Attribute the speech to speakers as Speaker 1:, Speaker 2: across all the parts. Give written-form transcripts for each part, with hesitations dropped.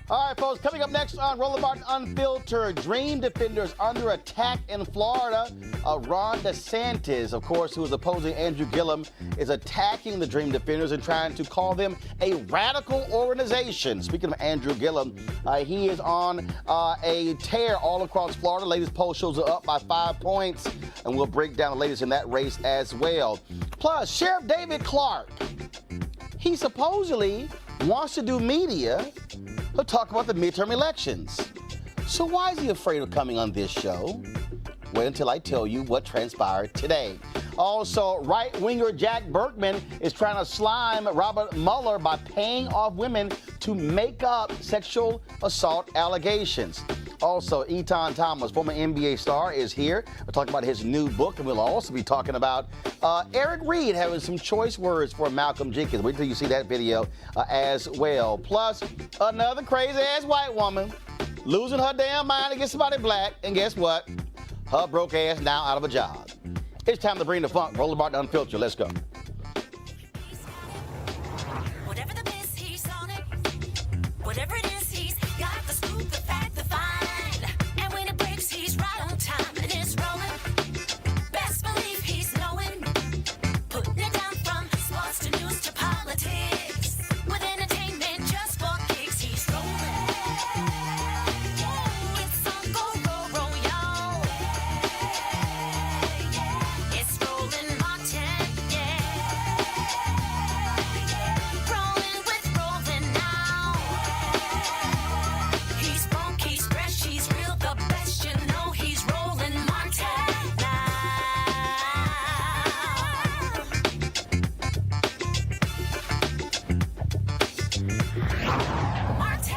Speaker 1: All right, folks, coming up next on Roland Unfiltered, Dream Defenders under attack in Florida. Ron DeSantis, of course, who is opposing Andrew Gillum, is attacking the Dream Defenders and trying to call them a radical organization. Speaking of Andrew Gillum, he is on a tear all across Florida. Latest poll shows are up by 5 points, and we'll break down the latest in that race as well. Plus, Sheriff David Clark, he supposedly wants to do media. He'll talk about the midterm elections. So why is he afraid of coming on this show? Wait until I tell you what transpired today. Also, right-winger Jack Berkman is trying to slime Robert Mueller by paying off women to make up sexual assault allegations. Also, Etan Thomas, former NBA star, is here. We'll talk about his new book, and we'll also be talking about Eric Reid having some choice words for Malcolm Jenkins. Wait till you see that video as well. Plus, another crazy-ass white woman losing her damn mind against somebody black, and guess what? Her broke ass now out of a job. It's time to bring the funk. Roland Martin Unfiltered. Let's go.
Speaker 2: Whatever the miss, he's on it. Whatever it is, he's got the scoop, the fact, the find. And when it breaks, he's right on time and it's rolling. Best believe he's knowing. Putting it down from sports to news to politics. With entertainment just for kicks, he's rolling. It's on go, roll, y'all. It's Roland Martin, yeah. Rolling with Roland now. He's funk, he's fresh, he's real, the best, you know he's Roland Martin now. Martin.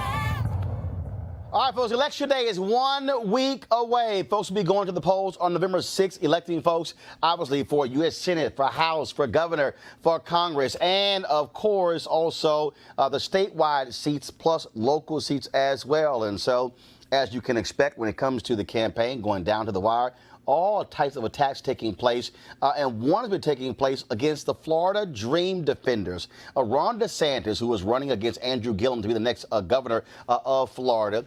Speaker 1: All right, folks, Election Day is 1 week away. Folks will be going to the polls on November 6th, electing folks, obviously, for U.S. Senate, for House, for Governor, for Congress, and, of course, also the statewide seats plus local seats as well. And so, as you can expect when it comes to the campaign going down to the wire, all types of attacks taking place, and one has been taking place against the Florida Dream Defenders. Ron DeSantis, who was running against Andrew Gillum to be the next governor of Florida,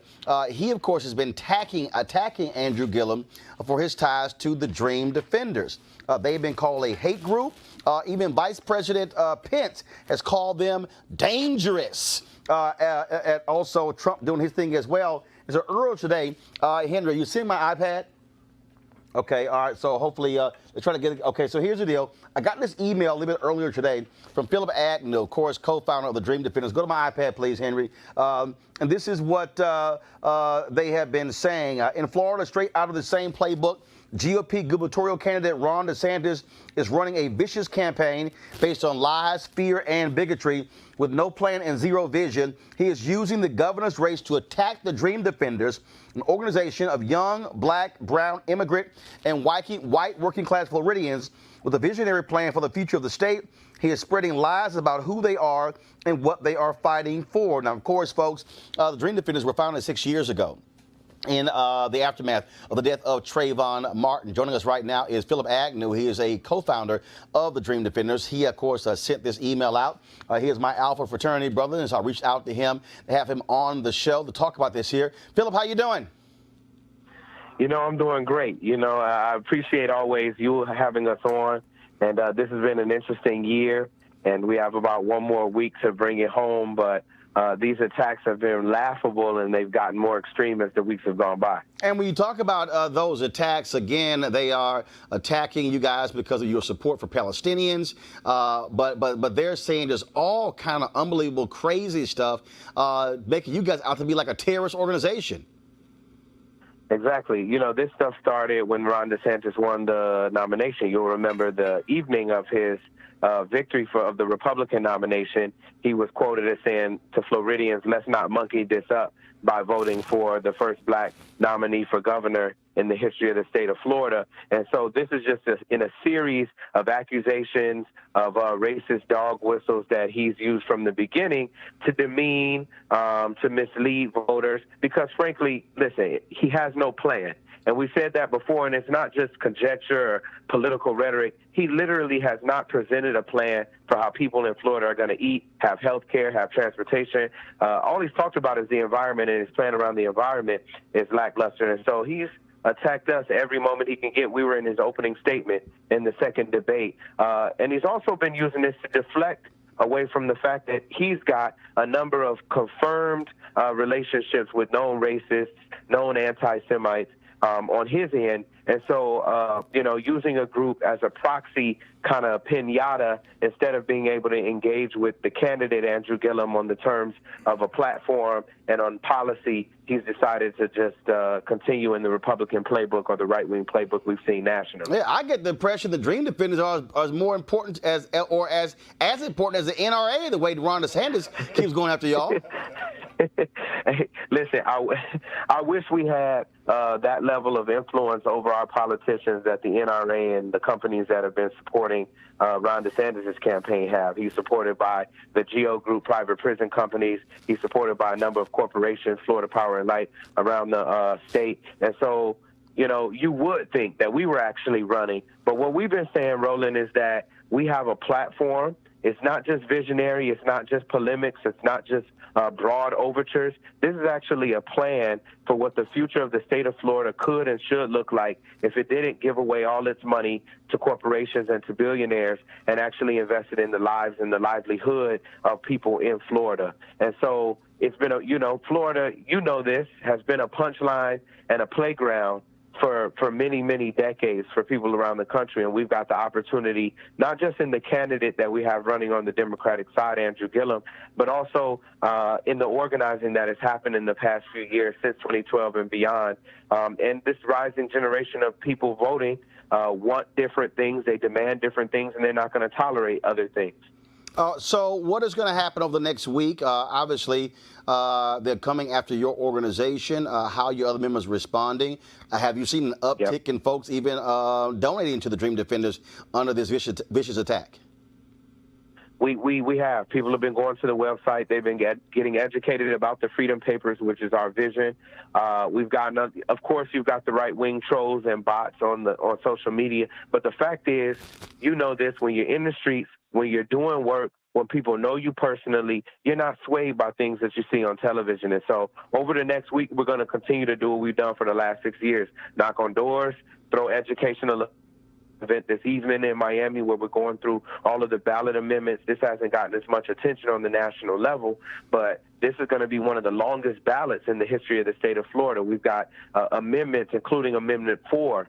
Speaker 1: he, of course, has been attacking Andrew Gillum for his ties to the Dream Defenders. They've been called a hate group. Even Vice President Pence has called them dangerous. And also Trump doing his thing as well. And so earlier today, Henry, you see my iPad? Okay, all right, so hopefully they're trying to get it. Okay, so here's the deal. I got this email a little bit earlier today from Philip Agnew, of course, co-founder of the Dream Defenders. Go to my iPad, please, Henry. And this is what they have been saying. In Florida, straight out of the same playbook, GOP gubernatorial candidate Ron DeSantis is running a vicious campaign based on lies, fear, and bigotry with no plan and zero vision. He is using the governor's race to attack the Dream Defenders, an organization of young, black, brown, immigrant, and white working-class Floridians with a visionary plan for the future of the state. He is spreading lies about who they are and what they are fighting for. Now, of course, folks, the Dream Defenders were founded 6 years ago in the aftermath of the death of Trayvon Martin. Joining us right now is Philip Agnew. He is a co-founder of the Dream Defenders. He, of course, sent this email out. He is my Alpha fraternity brother, and so I reached out to him to have him on the show to talk about this here. Philip, how you doing?
Speaker 3: You know, I'm doing great. You know, I appreciate always you having us on, and this has been an interesting year, and we have about one more week to bring it home, but these attacks have been laughable, and they've gotten more extreme as the weeks have gone by.
Speaker 1: And when you talk about those attacks, again, they are attacking you guys because of your support for Palestinians. But they're saying there's all kind of unbelievable, crazy stuff, making you guys out to be like a terrorist organization.
Speaker 3: Exactly. You know, this stuff started when Ron DeSantis won the nomination. You'll remember the evening of his victory of the Republican nomination, he was quoted as saying to Floridians, let's not monkey this up by voting for the first black nominee for governor in the history of the state of Florida. And so this is just in a series of accusations of racist dog whistles that he's used from the beginning to demean, to mislead voters, because frankly, listen, he has no plan. And we said that before, and it's not just conjecture or political rhetoric. He literally has not presented a plan for how people in Florida are going to eat, have health care, have transportation. All he's talked about is the environment, and his plan around the environment is lackluster. And so he's attacked us every moment he can get. We were in his opening statement in the second debate. And he's also been using this to deflect away from the fact that he's got a number of confirmed relationships with known racists, known anti-Semites, on his end. And so, you know, using a group as a proxy kind of pinata instead of being able to engage with the candidate, Andrew Gillum, on the terms of a platform and on policy, he's decided to just continue in the Republican playbook or the right-wing playbook we've seen nationally.
Speaker 1: Yeah, I get the impression the Dream Defenders are as more important as important as the NRA, the way Ron DeSantis keeps going after y'all.
Speaker 3: Hey, listen, I wish we had that level of influence over our politicians that the NRA and the companies that have been supporting Ron DeSantis' campaign have. He's supported by the GEO Group private prison companies. He's supported by a number of corporations, Florida Power and Light, around the state. And so, you know, you would think that we were actually running. But what we've been saying, Roland, is that we have a platform. It's not just visionary. It's not just polemics. It's not just broad overtures. This is actually a plan for what the future of the state of Florida could and should look like if it didn't give away all its money to corporations and to billionaires and actually invested in the lives and the livelihood of people in Florida. And so it's been Florida, this, has been a punchline and a playground for many, many decades for people around the country. And we've got the opportunity, not just in the candidate that we have running on the Democratic side, Andrew Gillum, but also in the organizing that has happened in the past few years since 2012 and beyond. And this rising generation of people voting want different things, they demand different things, and they're not going to tolerate other things.
Speaker 1: So what is going to happen over the next week? Obviously, they're coming after your organization. How are your other members responding? Have you seen an uptick in folks even donating to the Dream Defenders under this vicious attack?
Speaker 3: We have. People have been going to the website. They've been getting educated about the Freedom Papers, which is our vision. We've gotten, of course, you've got the right-wing trolls and bots on social media. But the fact is, you know this, when you're in the streets, when you're doing work, when people know you personally, you're not swayed by things that you see on television. And so over the next week, we're going to continue to do what we've done for the last 6 years, knock on doors, throw educational event this evening in Miami where we're going through all of the ballot amendments. This hasn't gotten as much attention on the national level, but this is going to be one of the longest ballots in the history of the state of Florida. We've got amendments, including Amendment 4,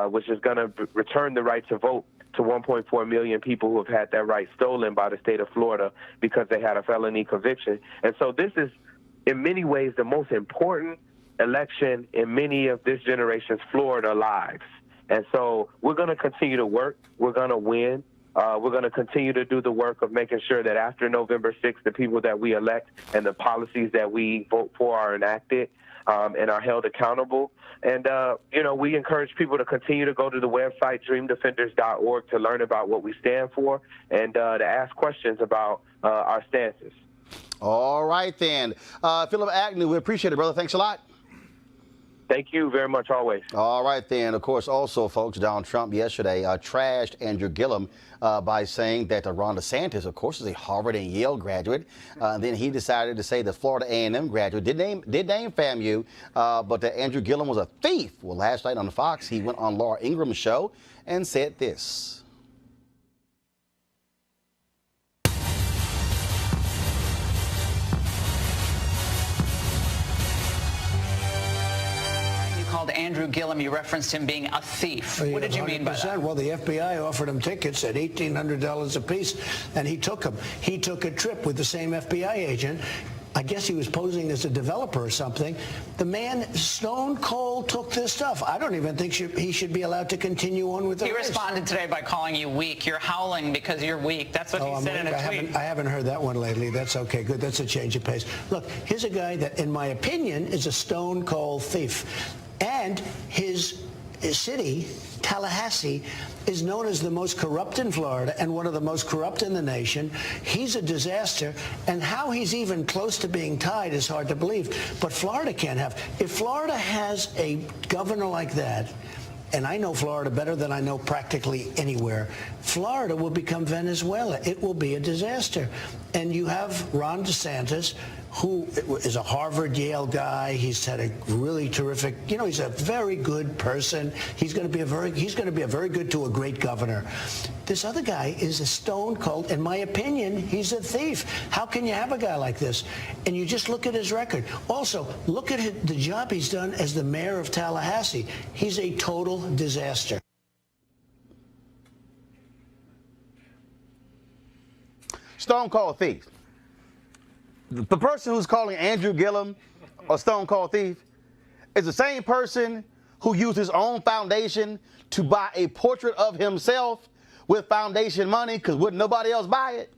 Speaker 3: which is going to return the right to vote to 1.4 million people who have had that right stolen by the state of Florida because they had a felony conviction. And so this is, in many ways, the most important election in many of this generation's Florida lives. And so we're going to continue to work. We're going to win. We're going to continue to do the work of making sure that after November 6th, the people that we elect and the policies that we vote for are enacted and are held accountable. And, we encourage people to continue to go to the website, dreamdefenders.org, to learn about what we stand for and to ask questions about our stances.
Speaker 1: All right, then. Philip Agnew, we appreciate it, brother. Thanks a lot.
Speaker 3: Thank you very much, always.
Speaker 1: All right, then. Of course, also, folks, Donald Trump yesterday trashed Andrew Gillum by saying that Ron DeSantis, of course, is a Harvard and Yale graduate. Then he decided to say the Florida A&M graduate did name FAMU, but that Andrew Gillum was a thief. Well, last night on Fox, he went on Laura Ingram's show and said this.
Speaker 4: Andrew Gillum, you referenced him being a thief. What did you mean by that?
Speaker 5: Well, the FBI offered him tickets at $1,800 apiece, and he took them. He took a trip with the same FBI agent I guess he was posing as a developer or something. The man stone cold took this stuff. I don't even think he should be allowed to continue on with the
Speaker 4: He
Speaker 5: race.
Speaker 4: responded today by calling you weak. You're howling because you're weak. That's what he said in a tweet.
Speaker 5: I haven't heard that one lately. That's okay. Good. That's a change of pace. Look, here's a guy that, in my opinion, is a stone cold thief. And his city, Tallahassee, is known as the most corrupt in Florida and one of the most corrupt in the nation. He's a disaster, and how he's even close to being tied is hard to believe. But Florida can't have. If Florida has a governor like that, and I know Florida better than I know practically anywhere, Florida will become Venezuela. It will be a disaster. And you have Ron DeSantis, who is a Harvard, Yale guy. He's had a really terrific, he's a very good person. He's going to be a very good to a great governor. This other guy is a stone cold. In my opinion, he's a thief. How can you have a guy like this? And you just look at his record. Also, look at the job he's done as the mayor of Tallahassee. He's a total disaster.
Speaker 1: Stone cold thief. The person who's calling Andrew Gillum a stone cold thief is the same person who used his own foundation to buy a portrait of himself with foundation money because wouldn't nobody else buy it.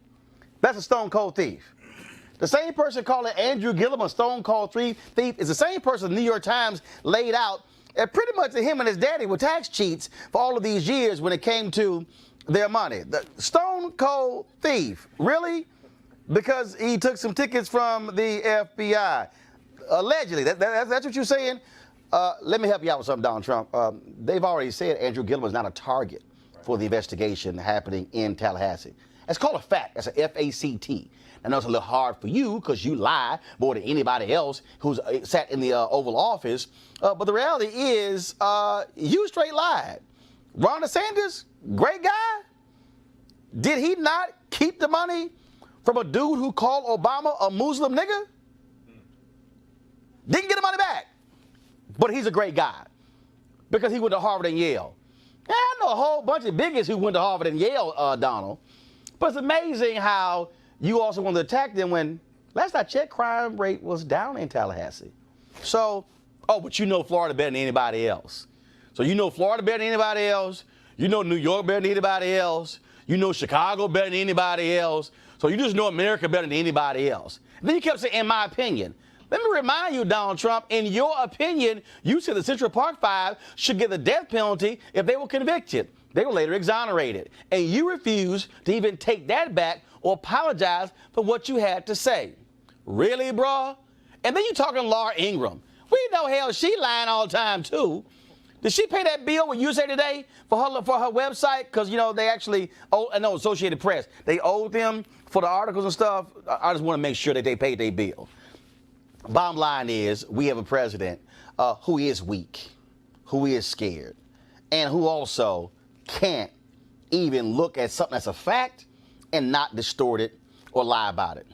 Speaker 1: That's a stone cold thief. The same person calling Andrew Gillum a stone cold thief is the same person the New York Times laid out pretty much him and his daddy were tax cheats for all of these years when it came to their money. The stone cold thief, really? Because he took some tickets from the FBI. Allegedly. That's what you're saying? Let me help you out with something, Donald Trump. They've already said Andrew Gillum is not a target for the investigation happening in Tallahassee. It's called a fact. That's a F-A-C-T. I know it's a little hard for you because you lie more than anybody else who's sat in the Oval Office. But the reality is you straight lied. Ron DeSantis, great guy. Did he not keep the money from a dude who called Obama a Muslim nigga? Didn't get the money back. But he's a great guy because he went to Harvard and Yale. Yeah, I know a whole bunch of bigots who went to Harvard and Yale, Donald. But it's amazing how you also want to attack them when, last I checked, crime rate was down in Tallahassee. So, but you know Florida better than anybody else. So you know Florida better than anybody else. You know New York better than anybody else. You know Chicago better than anybody else. So you just know America better than anybody else. And then you kept saying, in my opinion. Let me remind you, Donald Trump, in your opinion, you said the Central Park Five should get the death penalty if they were convicted. They were later exonerated. And you refused to even take that back or apologize for what you had to say. Really, bruh? And then you talking Laura Ingraham. We know, hell, she lying all the time, too. Did she pay that bill with USA Today for her website? Because, they actually, Associated Press, they owed them for the articles and stuff. I just want to make sure that they paid their bill. Bottom line is we have a president who is weak, who is scared, and who also can't even look at something that's a fact and not distort it or lie about it.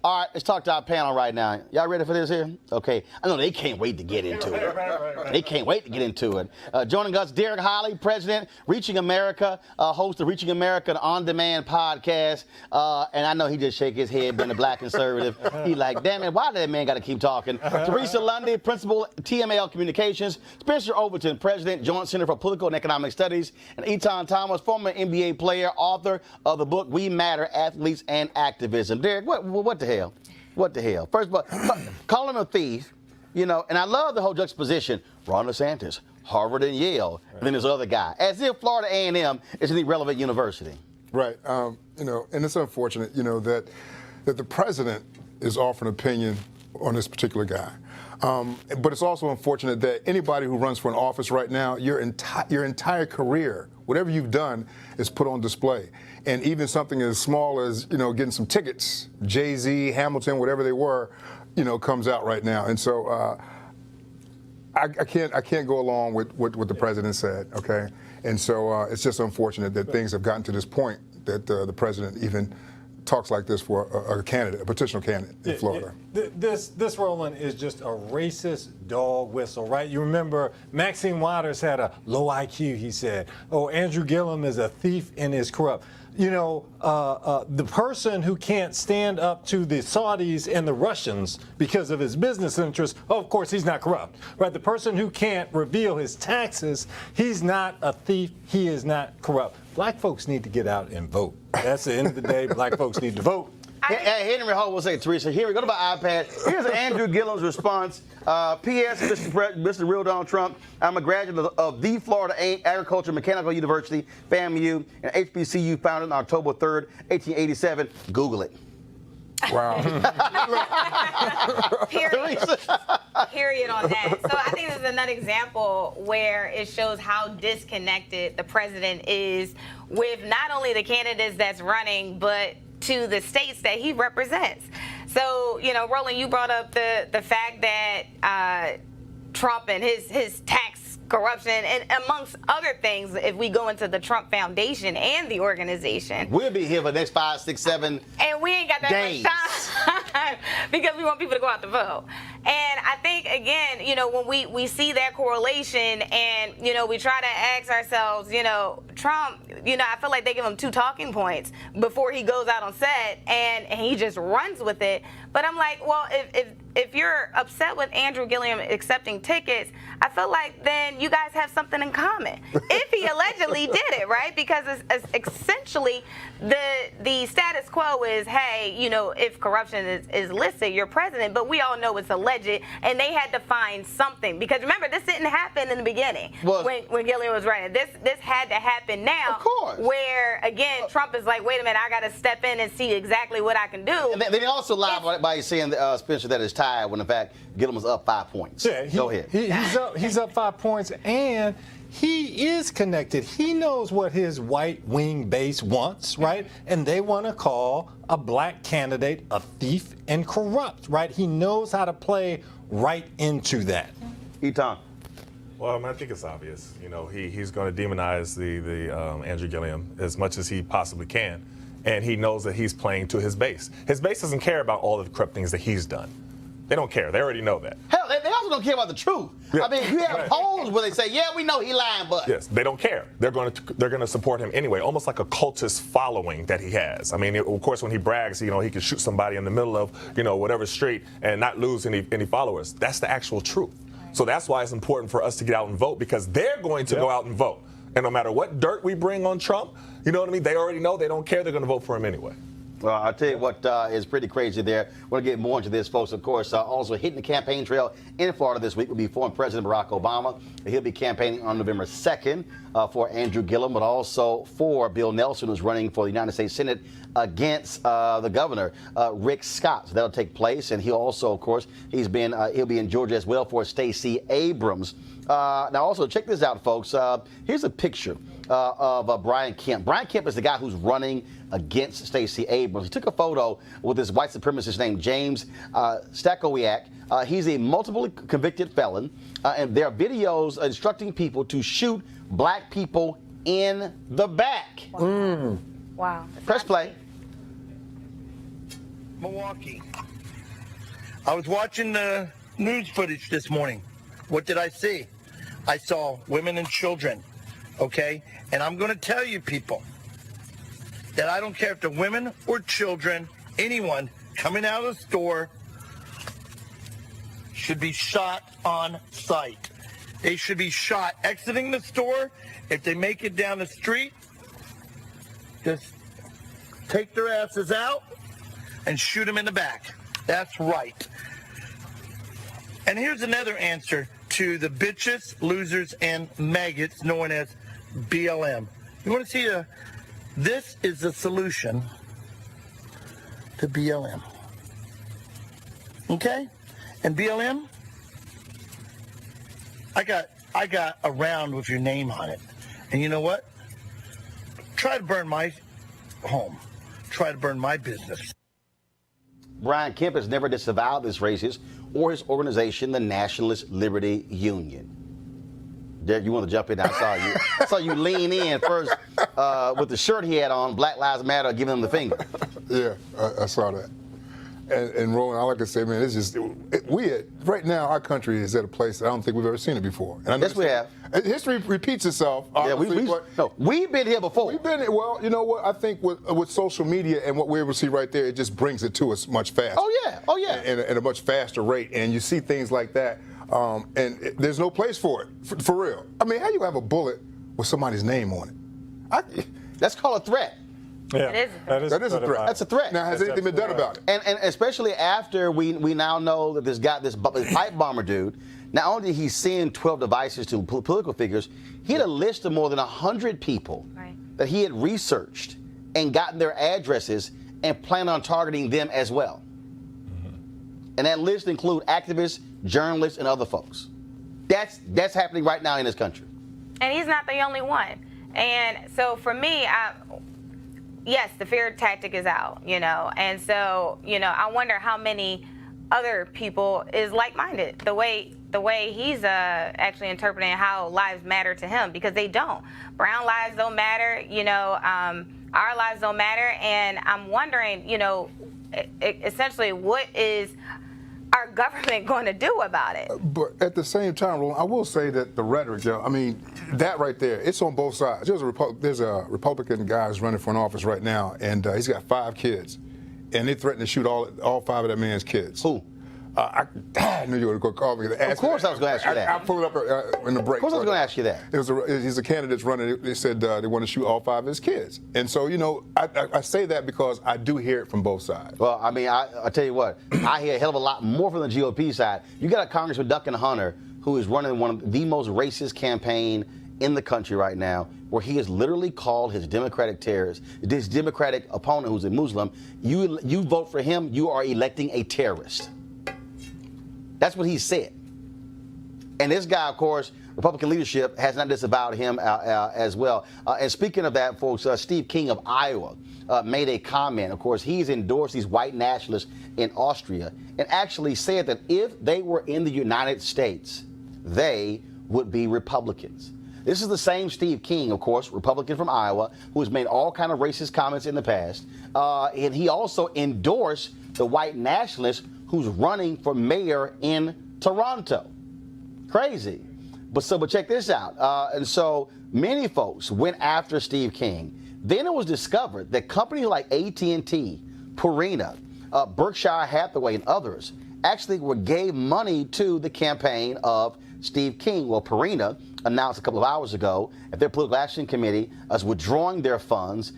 Speaker 1: All right, let's talk to our panel right now. Y'all ready for this here? Okay. I know they can't wait to get into it. Right. They can't wait to get into it. Joining us, Derek Holly, President, Reaching America, host of Reaching America, an on-demand podcast. And I know he just shake his head, being a black conservative. He's like, damn it, why did that man got to keep talking? Teresa Lundy, Principal, TML Communications. Spencer Overton, President, Joint Center for Political and Economic Studies. And Etan Thomas, former NBA player, author of the book We Matter, Athletes and Activism. Derek, what the hell? What the hell? First of all, call him a thief, and I love the whole juxtaposition. Ron DeSantis, Harvard and Yale, and then this other guy. As if Florida A&M is an irrelevant university.
Speaker 6: Right. And it's unfortunate, that the president is offering opinion on this particular guy. But it's also unfortunate that anybody who runs for an office right now, your entire career, whatever you've done, is put on display. And even something as small as, getting some tickets, Jay-Z, Hamilton, whatever they were, comes out right now. And so I can't go along with what the president said, okay? And so it's just unfortunate that things have gotten to this point that the president even talks like this for a candidate, a potential candidate in Florida.
Speaker 7: This Roland is just a racist dog whistle, right? You remember Maxine Waters had a low IQ, he said. Oh, Andrew Gillum is a thief and is corrupt. the person who can't stand up to the Saudis and the Russians because of his business interests, of course, he's not corrupt, right? The person who can't reveal his taxes, he's not a thief, he is not corrupt. Black folks need to get out and vote. That's the end of the day. Black folks need to vote.
Speaker 1: Hey, Henry Holt will say, Teresa, here we go to my iPad. Here's Andrew Gillum's response. P.S. Mr. Real Donald Trump, I'm a graduate of the Florida Agricultural Mechanical University, FAMU, and HBCU founded on October 3rd, 1887. Google it.
Speaker 6: Wow.
Speaker 8: Period on that. So I think this is another example where it shows how disconnected the president is with not only the candidates that's running, but to the states that he represents. So, Roland, you brought up the fact that Trump and his tax corruption, and amongst other things, if we go into the Trump Foundation and the organization.
Speaker 1: We'll be here for the next 5, 6, 7
Speaker 8: and we ain't got that
Speaker 1: days.
Speaker 8: much time because we want people to go out to vote. And I think, again, when we see that correlation and, we try to ask ourselves, Trump, I feel like they give him 2 talking points before he goes out on set and he just runs with it. But I'm like, well, if you're upset with Andrew Gillum accepting tickets, I feel like then you guys have something in common. If he allegedly did it, right? Because it's essentially the status quo is, hey, if corruption is listed, you're president. But we all know it's alleged, and they had to find something. Because remember, this didn't happen in the beginning when Gillum was running. This had to happen now.
Speaker 1: Of course.
Speaker 8: Where, again, Trump is like, wait a minute, I got to step in and see exactly what I can do.
Speaker 1: And they also lied by saying, Spencer, that it's tied when, in fact, Gillum was up 5 points.
Speaker 7: Yeah,
Speaker 1: Go ahead.
Speaker 7: He's up 5 points, and he is connected. He knows what his white wing base wants, right? And they want to call a black candidate a thief and corrupt, right? He knows how to play right into that.
Speaker 1: Etan.
Speaker 9: Well, I think it's obvious. He's going to demonize the Andrew Gillum as much as he possibly can. And he knows that he's playing to his base. His base doesn't care about all of the corrupt things that he's done. They don't care. They already know that.
Speaker 1: Hell, they also don't care about the truth.
Speaker 9: Yeah.
Speaker 1: I mean, you have polls where they say, yeah, we know he lying, but.
Speaker 9: Yes, they don't care. They're going to support him anyway, almost like a cultist following that he has. I mean, of course, when he brags, he can shoot somebody in the middle of, whatever street and not lose any followers. That's the actual truth. So that's why it's important for us to get out and vote, because they're going to go out and vote. And no matter what dirt we bring on Trump, you know what I mean? They already know. They don't care. They're going to vote for him anyway.
Speaker 1: Well, I'll tell you what is pretty crazy there. We're going to get more into this, folks. Of course, also hitting the campaign trail in Florida this week will be former President Barack Obama. He'll be campaigning on November 2nd for Andrew Gillum, but also for Bill Nelson, who's running for the United States Senate against the governor, Rick Scott. So that'll take place. And he'll also, of course, he'll be in Georgia as well for Stacey Abrams. Now, also, check this out, folks. Here's a picture of Brian Kemp. Brian Kemp is the guy who's running against Stacey Abrams. He took a photo with this white supremacist named James Stakowiak. He's a multiple convicted felon, and there are videos instructing people to shoot black people in the back.
Speaker 8: Wow.
Speaker 1: Press play.
Speaker 10: Milwaukee. I was watching the news footage this morning. What did I see? I saw women and children, okay? And I'm going to tell you, people, that I don't care if they're women or children, anyone coming out of the store should be shot on sight. They should be shot exiting the store. If they make it down the street, just take their asses out and shoot them in the back. That's right. And here's another answer to the bitches, losers, and maggots known as BLM. You want to see this is the solution to BLM. Okay? And BLM, I got a round with your name on it. And you know what? Try to burn my home. Try to burn my business.
Speaker 1: Brian Kemp has never disavowed this racist or his organization, the Nationalist Liberty Union. Derek, you want to jump in? I saw you lean in first with the shirt he had on, Black Lives Matter, giving him the finger.
Speaker 6: Yeah, I saw that. And Roland, I like to say, man, it's just right now our country is at a place that I don't think we've ever seen it before. And
Speaker 1: Yes, we have.
Speaker 6: History repeats itself.
Speaker 1: Yeah, we've been here before.
Speaker 6: We've been. Well, you know what? I think with social media and what we're able to see right there, it just brings it to us much faster.
Speaker 1: Oh yeah.
Speaker 6: And at a much faster rate. And you see things like that, there's no place for it, for real. I mean, how you have a bullet with somebody's name on it?
Speaker 1: That's called a threat.
Speaker 7: Yeah,
Speaker 8: That is
Speaker 6: a threat.
Speaker 1: That's a threat.
Speaker 6: Now, has anything been done about it?
Speaker 1: And especially after we now know that this pipe bomber dude, not only did he send 12 devices to political figures, he had a list of more than 100 people that he had researched and gotten their addresses and planned on targeting them as well. And that list includes activists, journalists, and other folks. That's happening right now in this country.
Speaker 8: And he's not the only one. And so for me, yes, the fear tactic is out, and so, I wonder how many other people is like-minded, the way he's actually interpreting how lives matter to him, because they don't. Brown lives don't matter, our lives don't matter, and I'm wondering, essentially what is our government going to do about it?
Speaker 6: But at the same time, Roland, I will say that the rhetoric, I mean, that right there, it's on both sides. There's a Republican guy who's running for an office right now, and he's got 5 kids, and they threatened to shoot all 5 of that man's kids.
Speaker 1: Who?
Speaker 6: I knew you were going to call me.
Speaker 1: Of course I was going to ask you that.
Speaker 6: I'll pull it up in the break.
Speaker 1: Of course I was going to ask you that.
Speaker 6: He's a candidate that's running. They said they want to shoot all 5 of his kids. And so, I say that because I do hear it from both sides.
Speaker 1: Well, I mean, I tell you what, I hear a hell of a lot more from the GOP side. You got a Congressman Duncan Hunter who is running one of the most racist campaign in the country right now, where he has literally called his Democratic terrorist, his Democratic opponent who's a Muslim, you vote for him, you are electing a terrorist. That's what he said. And this guy, of course, Republican leadership has not disavowed him as well. And speaking of that, folks, Steve King of Iowa made a comment. Of course, he's endorsed these white nationalists in Austria and actually said that if they were in the United States, they would be Republicans. This is the same Steve King, of course, Republican from Iowa, who has made all kind of racist comments in the past. And he also endorsed the white nationalist who's running for mayor in Toronto. Crazy. But check this out. And so many folks went after Steve King. Then it was discovered that companies like AT&T, Purina, Berkshire Hathaway, and others actually gave money to the campaign of Steve King. Well, Purina announced a couple of hours ago that their political action committee is withdrawing their funds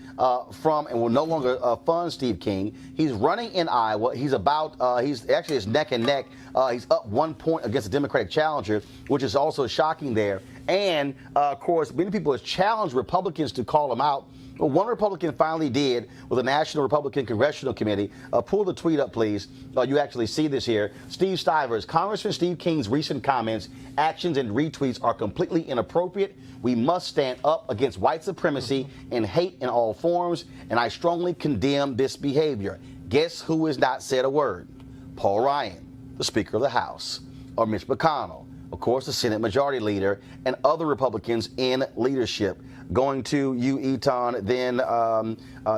Speaker 1: from and will no longer fund Steve King. He's running in Iowa. He's actually it's neck and neck. He's up 1 point against the Democratic challenger, which is also shocking there. And of course, many people have challenged Republicans to call him out. Well, one Republican finally did with the National Republican Congressional Committee. Pull the tweet up, please. You actually see this here. Steve Stivers, Congressman Steve King's recent comments, actions, and retweets are completely inappropriate. We must stand up against white supremacy and hate in all forms, and I strongly condemn this behavior. Guess who has not said a word? Paul Ryan, the Speaker of the House, or Mitch McConnell, of course, the Senate Majority Leader, and other Republicans in leadership. Going to you, Etan,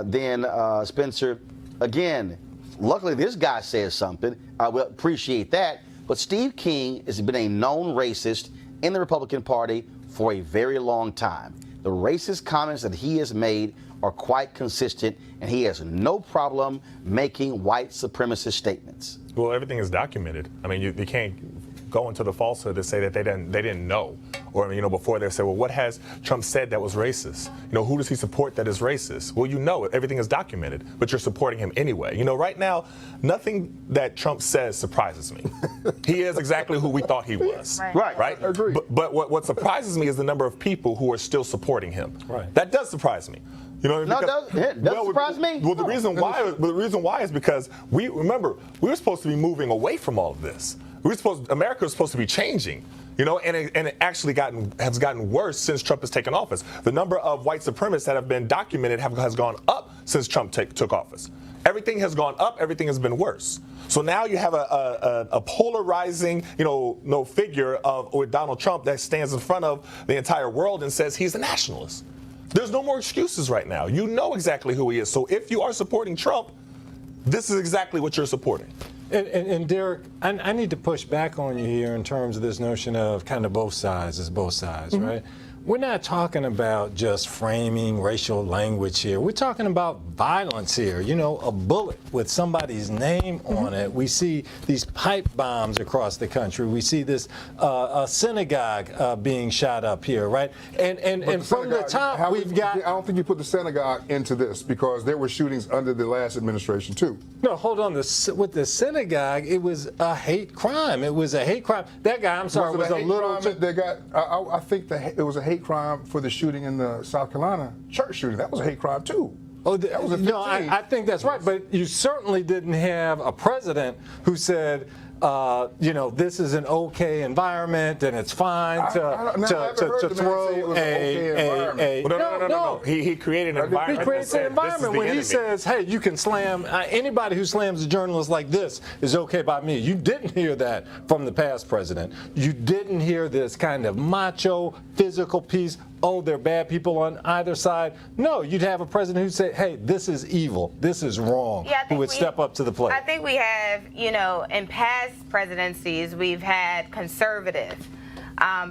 Speaker 1: then Spencer. Again, luckily this guy says something. I will appreciate that. But Steve King has been a known racist in the Republican Party for a very long time. The racist comments that he has made are quite consistent, and he has no problem making white supremacist statements.
Speaker 9: Well, everything is documented. I mean, you can't go into the falsehood to say that they didn't know, or before they say, well, what has Trump said that was racist? Who does he support that is racist? Well, everything is documented, but you're supporting him anyway. Right now, nothing that Trump says surprises me. He is exactly who we thought he was.
Speaker 1: Right.
Speaker 9: I agree. But what surprises me is the number of people who are still supporting him.
Speaker 7: Right.
Speaker 9: That does surprise me.
Speaker 1: No, it does surprise me.
Speaker 9: Well, the reason why is because we were supposed to be moving away from all of this. America was supposed to be changing, and it actually has gotten worse since Trump has taken office. The number of white supremacists that have been documented has gone up since Trump took office. Everything has gone up. Everything has been worse. So now you have a polarizing, figure with Donald Trump that stands in front of the entire world and says he's a nationalist. There's no more excuses right now. You know exactly who he is. So if you are supporting Trump, this is exactly what you're supporting.
Speaker 7: And Derek, I need to push back on you here in terms of this notion of kind of both sides is both sides, right? We're not talking about just framing racial language here. We're talking about violence here. You know, a bullet with somebody's name on it. We see these pipe bombs across the country. We see this a synagogue being shot up here, right? And from the top, we've got.
Speaker 6: I don't think you put the synagogue into this because there were shootings under the last administration too.
Speaker 7: No, hold on. With the synagogue, it was a hate crime. It was a hate crime. That guy, I'm sorry, was a little.
Speaker 6: I think it was a hate crime for the shooting in the South Carolina church shooting. That was a hate crime too.
Speaker 7: Oh, that was no, I think that's right. But you certainly didn't have a president who said, you know, this is an okay environment and it's fine to throw a.
Speaker 9: No. He created an environment.
Speaker 7: He creates an environment when he says, hey, you can slam anybody who slams a journalist like this is okay by me. You didn't hear that from the past president. You didn't hear this kind of macho, physical piece. Oh, they're bad people on either side. No, you'd have a president who'd say, hey, this is evil. This is wrong.
Speaker 8: Yeah,
Speaker 7: who would step up to the plate.
Speaker 8: I think we have, you know, in past presidencies, we've had conservative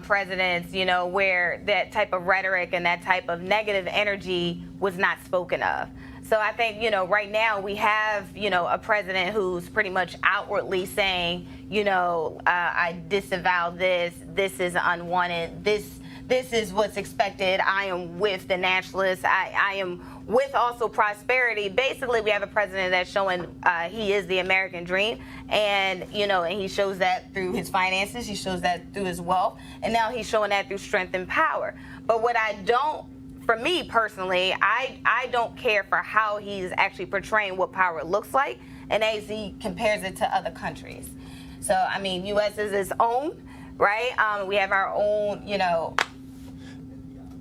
Speaker 8: presidents, you know, where that type of rhetoric and that type of negative energy was not spoken of. So I think, you know, right now we have, you know, a president who's pretty much outwardly saying, you know, I disavow this. This is unwanted. This is what's expected. I am with the nationalists. I am with also prosperity. Basically, we have a president that's showing he is the American dream, and you know, and he shows that through his finances. He shows that through his wealth, and now he's showing that through strength and power. But what I don't, for me personally, I don't care for how he's actually portraying what power looks like, and as he compares it to other countries. So I mean, U.S. is its own, right? We have our own, you know.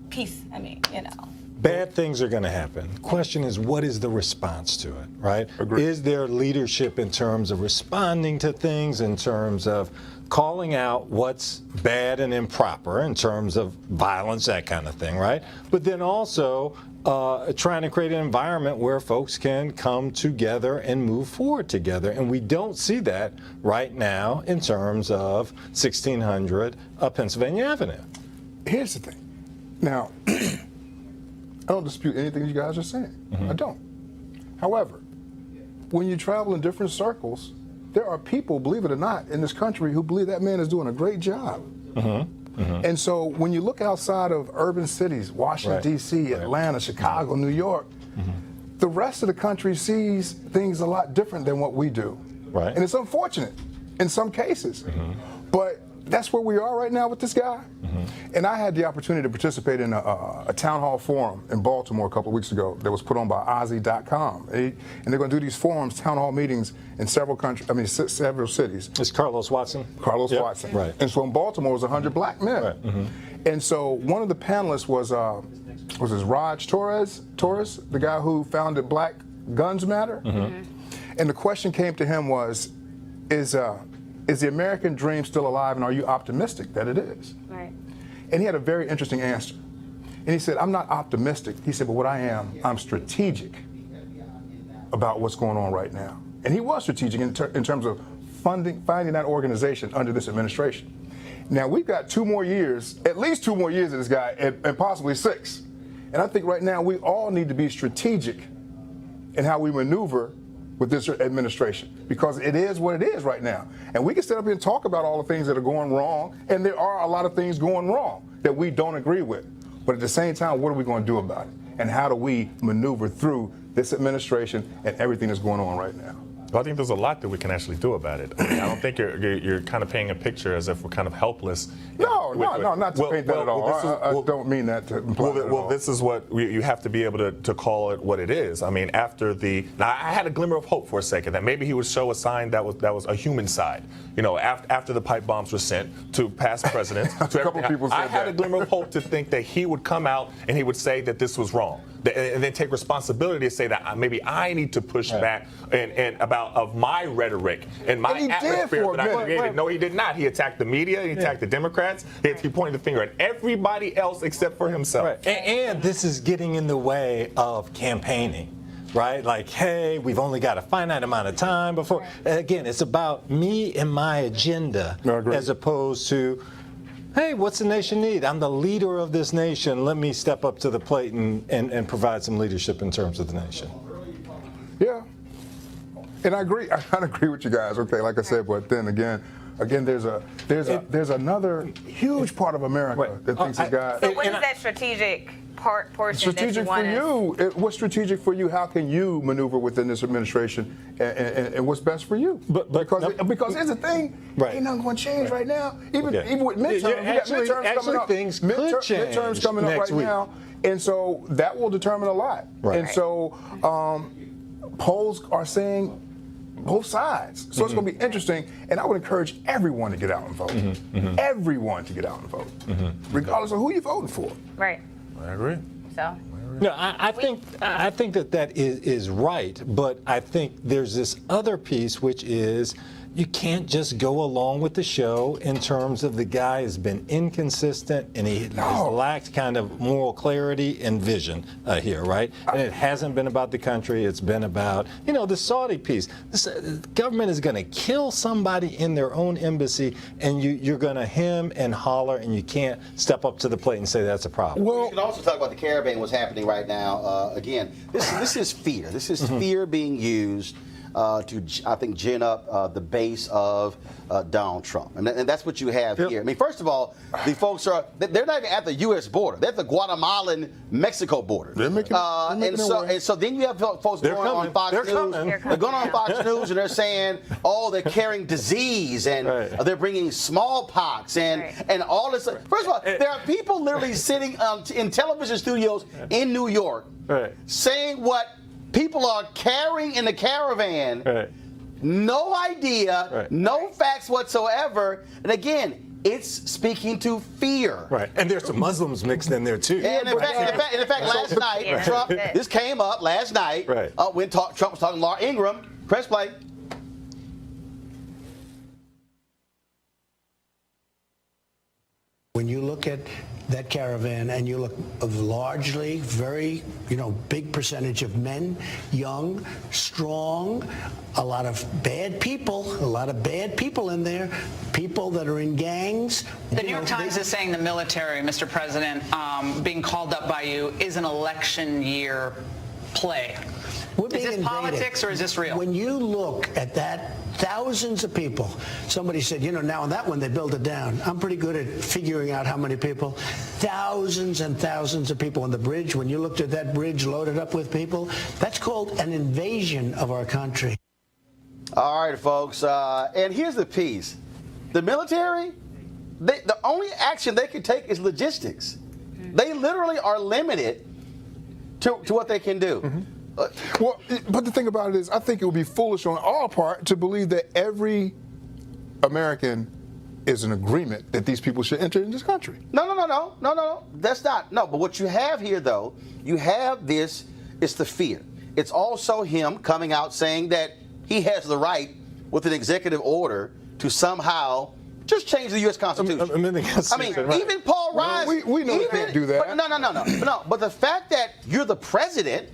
Speaker 8: Peace. I mean, you know.
Speaker 7: Bad things are going to happen. The question is, what is the response to it, right?
Speaker 6: Agreed.
Speaker 7: Is there leadership in terms of responding to things, in terms of calling out what's bad and improper, in terms of violence, that kind of thing, right? But then also trying to create an environment where folks can come together and move forward together. And we don't see that right now in terms of 1600 Pennsylvania Avenue.
Speaker 6: Here's the thing. Now, I don't dispute anything you guys are saying. I don't. However, when you travel in different circles, there are people, believe it or not, in this country who believe that man is doing a great job. And so when you look outside of urban cities, Washington, D.C., Atlanta, Chicago, New York, the rest of the country sees things a lot different than what we do.
Speaker 7: Right.
Speaker 6: And it's unfortunate in some cases. But that's where we are right now with this guy. And I had the opportunity to participate in a town hall forum in Baltimore a couple of weeks ago that was put on by Ozzy.com. And they're going to do these forums, town hall meetings in several countries, several cities.
Speaker 7: It's Carlos Watson?
Speaker 6: Carlos Watson.
Speaker 7: Right.
Speaker 6: And so in Baltimore, it was 100 black men.
Speaker 7: Right.
Speaker 6: And so one of the panelists was Raj Torres, the guy who founded Black Guns Matter. And the question came to him was, is the American dream still alive, and are you optimistic that it is?
Speaker 8: Right.
Speaker 6: And he had a very interesting answer. And he said, I'm not optimistic. He said, but what I am, I'm strategic about what's going on right now. And he was strategic in terms of finding that organization under this administration. Now, we've got 2 more years, at least 2 more years of this guy, and possibly 6. And I think right now we all need to be strategic in how we maneuver with this administration, because it is what it is right now. And we can sit up here and talk about all the things that are going wrong, and there are a lot of things going wrong that we don't agree with. But at the same time, what are we going to do about it? And how do we maneuver through this administration and everything that's going on right now?
Speaker 9: Well, I think there's a lot that we can actually do about it. I mean, I don't think you're kind of painting a picture as if we're kind of helpless.
Speaker 6: No, not to paint that at all. I don't mean that to imply that at all.
Speaker 9: This is what you have to be able to call it what it is. I mean, now I had a glimmer of hope for a second that maybe he would show a sign that was a human side. You know, after the pipe bombs were sent to past presidents.
Speaker 6: A couple people said
Speaker 9: I had a glimmer of hope to think that he would come out and he would say that this was wrong, and then take responsibility to say that maybe I need to push back and about of my rhetoric and my atmosphere that I created. No, he did not. He attacked the media. He attacked the Democrats. He pointed the finger at everybody else except for himself.
Speaker 7: Right. And this is getting in the way of campaigning. right? Like, hey, we've only got a finite amount of time before. Again, it's about me and my agenda as opposed to, hey, what's the nation need? I'm the leader of this nation. Let me step up to the plate and provide some leadership in terms of the nation.
Speaker 6: Yeah. And I agree. I agree with you guys. Okay, like I said, but then again, there's another huge part of America that thinks it's got.
Speaker 8: So what is that strategic portion
Speaker 6: strategic
Speaker 8: that you
Speaker 6: for you? What's strategic for you? How can you maneuver within this administration, and what's best for you? Because here's the thing, ain't nothing going to change right now. Even with midterms, you got midterms coming up.
Speaker 7: Things could change
Speaker 6: midterms coming up right now, and so that will determine a lot. And so polls are saying both sides. So it's going to be interesting, and I would encourage everyone to get out and vote. Everyone to get out and vote, regardless of who you're voting for.
Speaker 8: Right.
Speaker 9: I agree.
Speaker 8: So.
Speaker 7: No, I think that is right, but I think there's this other piece, which is you can't just go along with the show in terms of the guy has been inconsistent and he has lacked kind of moral clarity and vision here, right? And it hasn't been about the country. It's been about, the Saudi piece. The government is going to kill somebody in their own embassy, and you're going to hem and holler, and you can't step up to the plate and say that's a problem.
Speaker 1: Well, we can also talk about the caravan, what's happening right now. Again, this is fear. This is fear being used to, I think, gin up the base of Donald Trump. And that's what you have here. I mean, first of all, the folks they're not even at the U.S. border. They're at the Guatemalan-Mexico border.
Speaker 6: They're making
Speaker 1: and so then you have folks going on Fox News. They're going on Fox News and they're saying, they're carrying disease and they're bringing smallpox and all this. First of all, there are people literally sitting in television studios in New York saying what people are carrying in the caravan, no idea, no facts whatsoever. And again, it's speaking to fear.
Speaker 7: Right. And there's some Muslims mixed in there, too.
Speaker 1: And in fact, last night, Trump, this came up last night when Trump was talking to Laura Ingraham. Press play.
Speaker 5: When you look at that caravan and you look largely, very, big percentage of men, young, strong, a lot of bad people in there, people that are in gangs.
Speaker 4: The New York Times is saying the military, Mr. President, being called up by you is an election year play. Is this politics or is this real?
Speaker 5: When you look at that, thousands of people. Somebody said, now on that one they build it down. I'm pretty good at figuring out how many people. Thousands and thousands of people on the bridge. When you looked at that bridge loaded up with people, that's called an invasion of our country.
Speaker 1: All right, folks. And here's the piece. The military, the only action they can take is logistics. They literally are limited to what they can do.
Speaker 6: Well, but the thing about it is, I think it would be foolish on our part to believe that every American is in agreement that these people should enter in this country.
Speaker 1: No. That's not. No, but what you have here, though, you have this, it's the fear. It's also him coming out saying that he has the right with an executive order to somehow just change the U.S. Constitution. Even Paul Ryan.
Speaker 6: We know they can't do that.
Speaker 1: No. But the fact that you're the president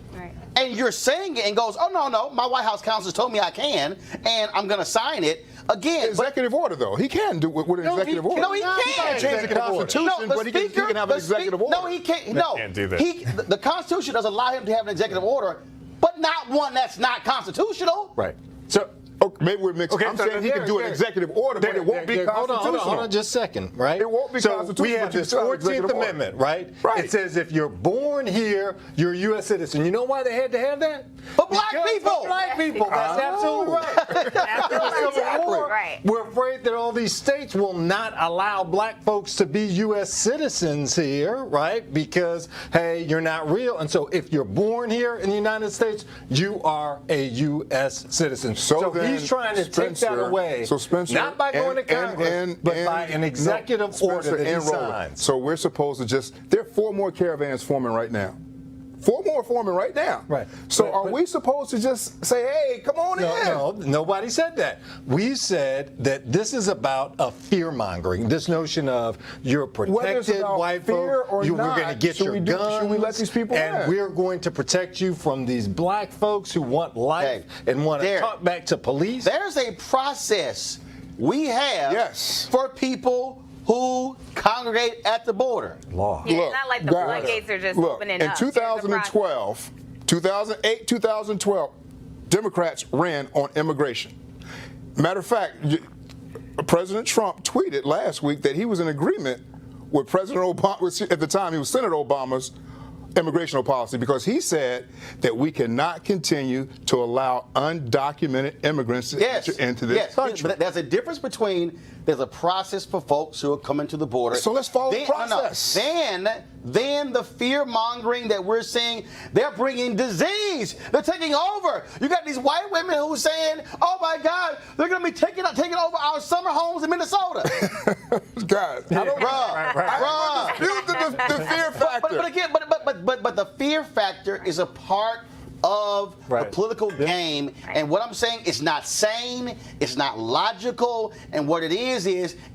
Speaker 1: and you're saying it and goes, no, my White House counsel told me I can, and I'm going to sign it. Again,
Speaker 6: executive order, though. He can do it with an executive order.
Speaker 1: No, he can't.
Speaker 6: He can't change the Constitution, but he can have an executive order.
Speaker 1: No, he can't. No,
Speaker 9: can't do that.
Speaker 1: The Constitution doesn't allow him to have an executive order, but not one that's not constitutional.
Speaker 7: Right. So.
Speaker 6: Maybe we're mixed. I'm saying he can do an executive order, but it won't be constitutional.
Speaker 7: Hold on just a second, right?
Speaker 6: It won't be constitutional.
Speaker 7: We have this 14th Amendment, right? It says if you're born here, you're a U.S. citizen. You know why they had to have that?
Speaker 1: But black people.
Speaker 7: Black people. That's absolutely right. After the Civil War, we're afraid that all these states will not allow black folks to be U.S. citizens here, right? Because, hey, you're not real. And so if you're born here in the United States, you are a U.S. citizen. So he's trying to take that away, not by going to Congress, but by an executive order that he signs.
Speaker 6: So we're supposed to there are 4 more caravans forming right now. 4 more forming right now.
Speaker 7: Right.
Speaker 6: So are we supposed to just say, hey, come on in?
Speaker 7: No, nobody said that. We said that this is about a fear-mongering, this notion of you're protected, white folk, we're going to get your guns,
Speaker 6: should we let these people
Speaker 7: and
Speaker 6: in?
Speaker 7: we're going to protect you from these black folks who want life and want to talk back to police.
Speaker 1: There's a process we have for people who congregate at the border.
Speaker 7: Law.
Speaker 8: Yeah, it's not like the floodgates are just opening
Speaker 6: in
Speaker 8: up.
Speaker 6: 2012, 2008, 2012, Democrats ran on immigration. Matter of fact, President Trump tweeted last week that he was in agreement with President Obama, at the time he was Senator Obama's immigration policy, because he said that we cannot continue to allow undocumented immigrants to enter into this country.
Speaker 1: But there's a difference between there's a process for folks who are coming to the border.
Speaker 6: So let's follow the process.
Speaker 1: Then the fear mongering that we're seeing, they're bringing disease. They're taking over. You got these white women who are saying, "Oh my God, they're going to be taking over our summer homes in Minnesota."
Speaker 6: God, I don't dispute the fear factor.
Speaker 1: But again, but the fear factor is a part of the political game, and what I'm saying is not sane, it's not logical, and what it is,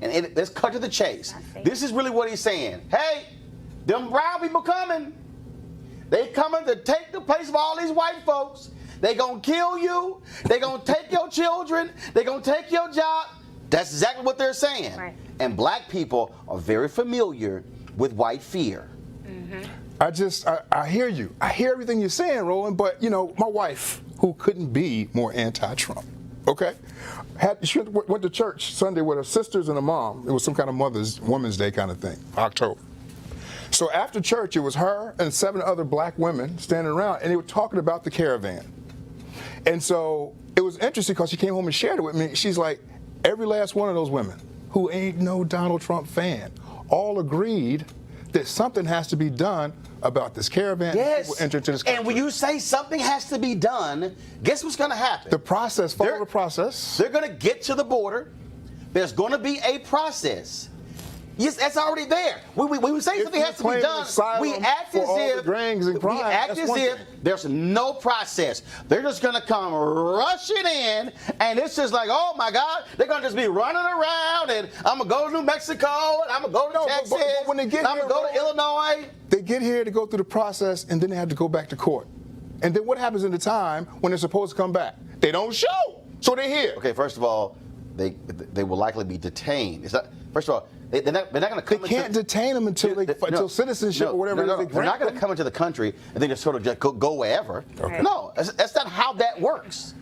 Speaker 1: and let's cut to the chase. This is really what he's saying. Hey, them brown people coming. They coming to take the place of all these white folks. They gonna kill you. They gonna take your children. They gonna take your job. That's exactly what they're saying. Right. And black people are very familiar with white fear.
Speaker 8: Mm-hmm.
Speaker 6: I hear you. I hear everything you're saying, Roland, but, my wife, who couldn't be more anti-Trump, okay, she went to church Sunday with her sisters and her mom. It was some kind of Women's Day kind of thing, October. So after church, it was her and 7 other black women standing around, and they were talking about the caravan. And so it was interesting because she came home and shared it with me. She's like, every last one of those women who ain't no Donald Trump fan all agreed that something has to be done about this caravan.
Speaker 1: Yes.
Speaker 6: People enter into this country.
Speaker 1: And when you say something has to be done, guess what's going to happen?
Speaker 6: The process, follow the process.
Speaker 1: They're going to get to the border. There's going to be a process. Yes, that's already there. When we say something has to be done, we act as if there's no process. They're just going to come rushing in, and it's just like, oh my God, they're going to just be running around, and I'm going to go to New Mexico, and I'm going to go to Texas,
Speaker 6: but when they get
Speaker 1: I'm going to go to Illinois.
Speaker 6: They get here to go through the process, and then they have to go back to court. And then what happens in the time when they're supposed to come back? They don't show, so they're here.
Speaker 1: Okay, first of all, they will likely be detained. First of all, they're not going to come.
Speaker 6: They can't detain them until citizenship or whatever.
Speaker 1: They're not going to come into the country and then just sort of just go wherever. Okay. No, that's not how that works.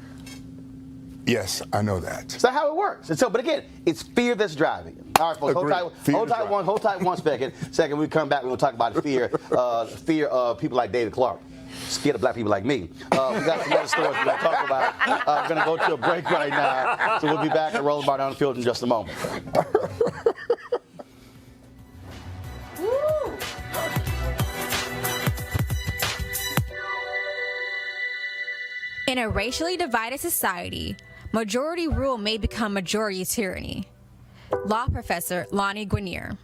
Speaker 6: Yes, I know that.
Speaker 1: That's not how it works. And so, but again, it's fear that's driving it. All right, folks, hold tight one second. Second, when we come back, we're going to talk about fear of people like David Clark. Scared of black people like me. We got some other stories we're going to talk about. We're going to go to a break right now. So we'll be back at Roland on the Field in just a moment.
Speaker 11: In a racially divided society, majority rule may become majority tyranny. Law professor Lonnie Guinier.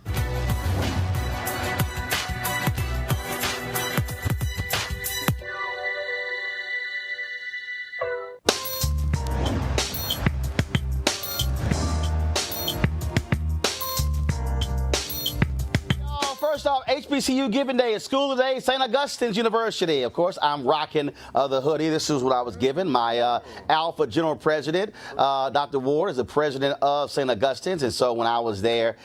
Speaker 1: First off, HBCU Giving Day is school today, St. Augustine's University. Of course, I'm rocking the hoodie. This is what I was given. My Alpha General President, Dr. Ward, is the president of St. Augustine's. And so when I was there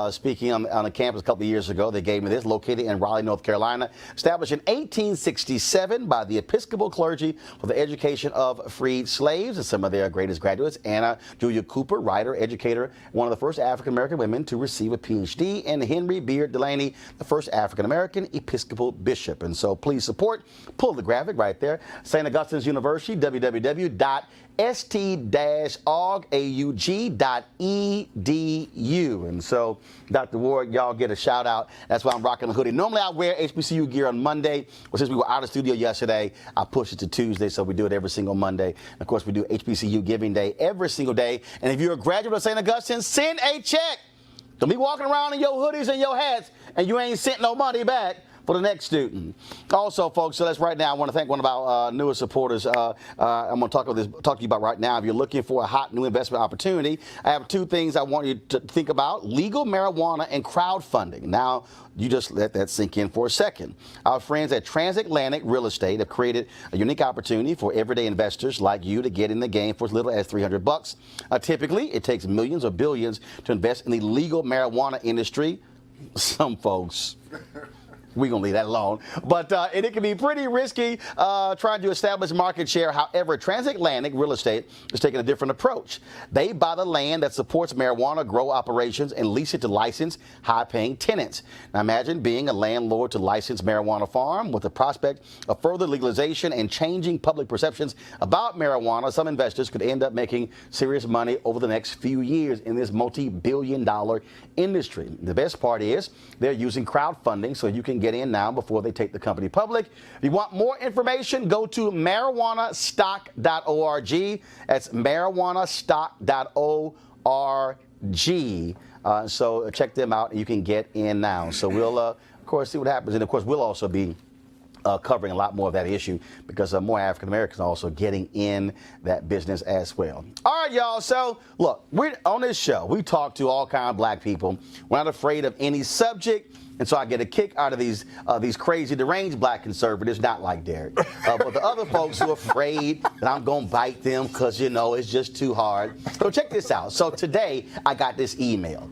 Speaker 1: speaking on the campus a couple of years ago, they gave me this, located in Raleigh, North Carolina, established in 1867 by the Episcopal clergy for the education of freed slaves. And some of their greatest graduates, Anna Julia Cooper, writer, educator, one of the first African-American women to receive a PhD, and Henry Beard Delaney, the first African-American Episcopal bishop. And so please support, pull the graphic right there, St. Augustine's University, www.st-aug.edu. And so, Dr. Ward, y'all get a shout out. That's why I'm rocking the hoodie. Normally I wear HBCU gear on Monday. Well, since we were out of studio yesterday, I pushed it to Tuesday, so we do it every single Monday. And of course, we do HBCU Giving Day every single day. And if you're a graduate of St. Augustine, send a check. Don't be walking around in your hoodies and your hats and you ain't sent no money back. for the next student. Also, folks, so that's right now. I want to thank one of our newest supporters. I'm going to talk to you about right now. If you're looking for a hot new investment opportunity, I have two things I want you to think about: legal marijuana and crowdfunding. Now, you just let that sink in for a second. Our friends at Transatlantic Real Estate have created a unique opportunity for everyday investors like you to get in the game for as little as $300. Typically, it takes millions or billions to invest in the legal marijuana industry. Some folks, we're going to leave that alone. But it can be pretty risky trying to establish market share. However, Transatlantic Real Estate is taking a different approach. They buy the land that supports marijuana grow operations and lease it to licensed, high-paying tenants. Now imagine being a landlord to licensed marijuana farm with the prospect of further legalization and changing public perceptions about marijuana. Some investors could end up making serious money over the next few years in this multi-billion-dollar industry. The best part is they're using crowdfunding so you can get in now before they take the company public. If you want more information, go to marijuanastock.org. That's marijuanastock.org. So check them out and you can get in now. So we'll, of course, see what happens. And, of course, we'll also be covering a lot more of that issue because more African Americans are also getting in that business as well. All right, y'all. So, look, we're on this show. We talk to all kinds of black people. We're not afraid of any subject. And so I get a kick out of these crazy, deranged black conservatives, not like Derek. But the other folks who are afraid that I'm going to bite them because, you know, it's just too hard. So check this out. So today I got this email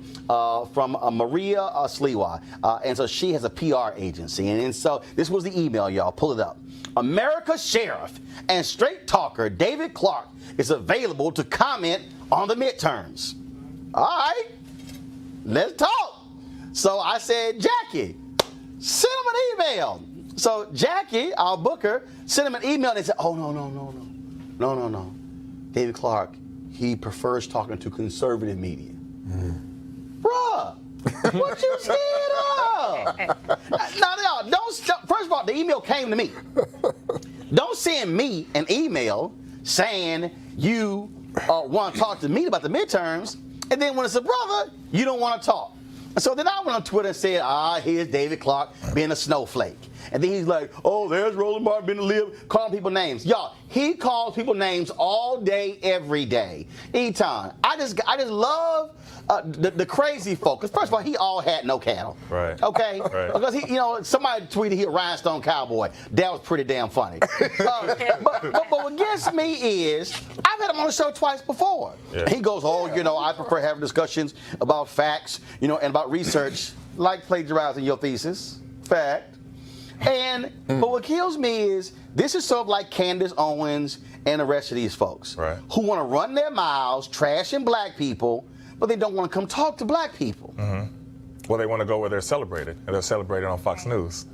Speaker 1: from Maria Sliwa. And so she has a PR agency. And so this was the email, y'all. Pull it up. America's sheriff and straight talker David Clark is available to comment on the midterms. All right, let's talk. So I said, Jackie, send him an email. So Jackie, our booker, sent him an email and they said, oh, no. David Clark, he prefers talking to conservative media. Bruh, what you scared of? Now, first of all, the email came to me. Don't send me an email saying you want to talk to me about the midterms, and then when it's a brother, you don't want to talk. So then I went on Twitter and said, here's David Clark being a snowflake. And then he's like, oh, there's Roland Martin being a lib, calling people names. Y'all, he calls people names all day, every day. Etan, I just love the crazy folk. Because first of all, he all had no cattle.
Speaker 9: Right.
Speaker 1: Okay?
Speaker 9: Right.
Speaker 1: Because somebody tweeted he a rhinestone cowboy. That was pretty damn funny. But what gets me is, I've had him on the show twice before. Yeah. He goes, I prefer having discussions about facts, and about research, like plagiarizing your thesis. Fact. But what kills me is this is sort of like Candace Owens and the rest of these folks who want to run their mouths trashing black people, but they don't want to come talk to black people.
Speaker 9: Mm-hmm. Well, they want to go where they're celebrated, and they're celebrated on Fox News.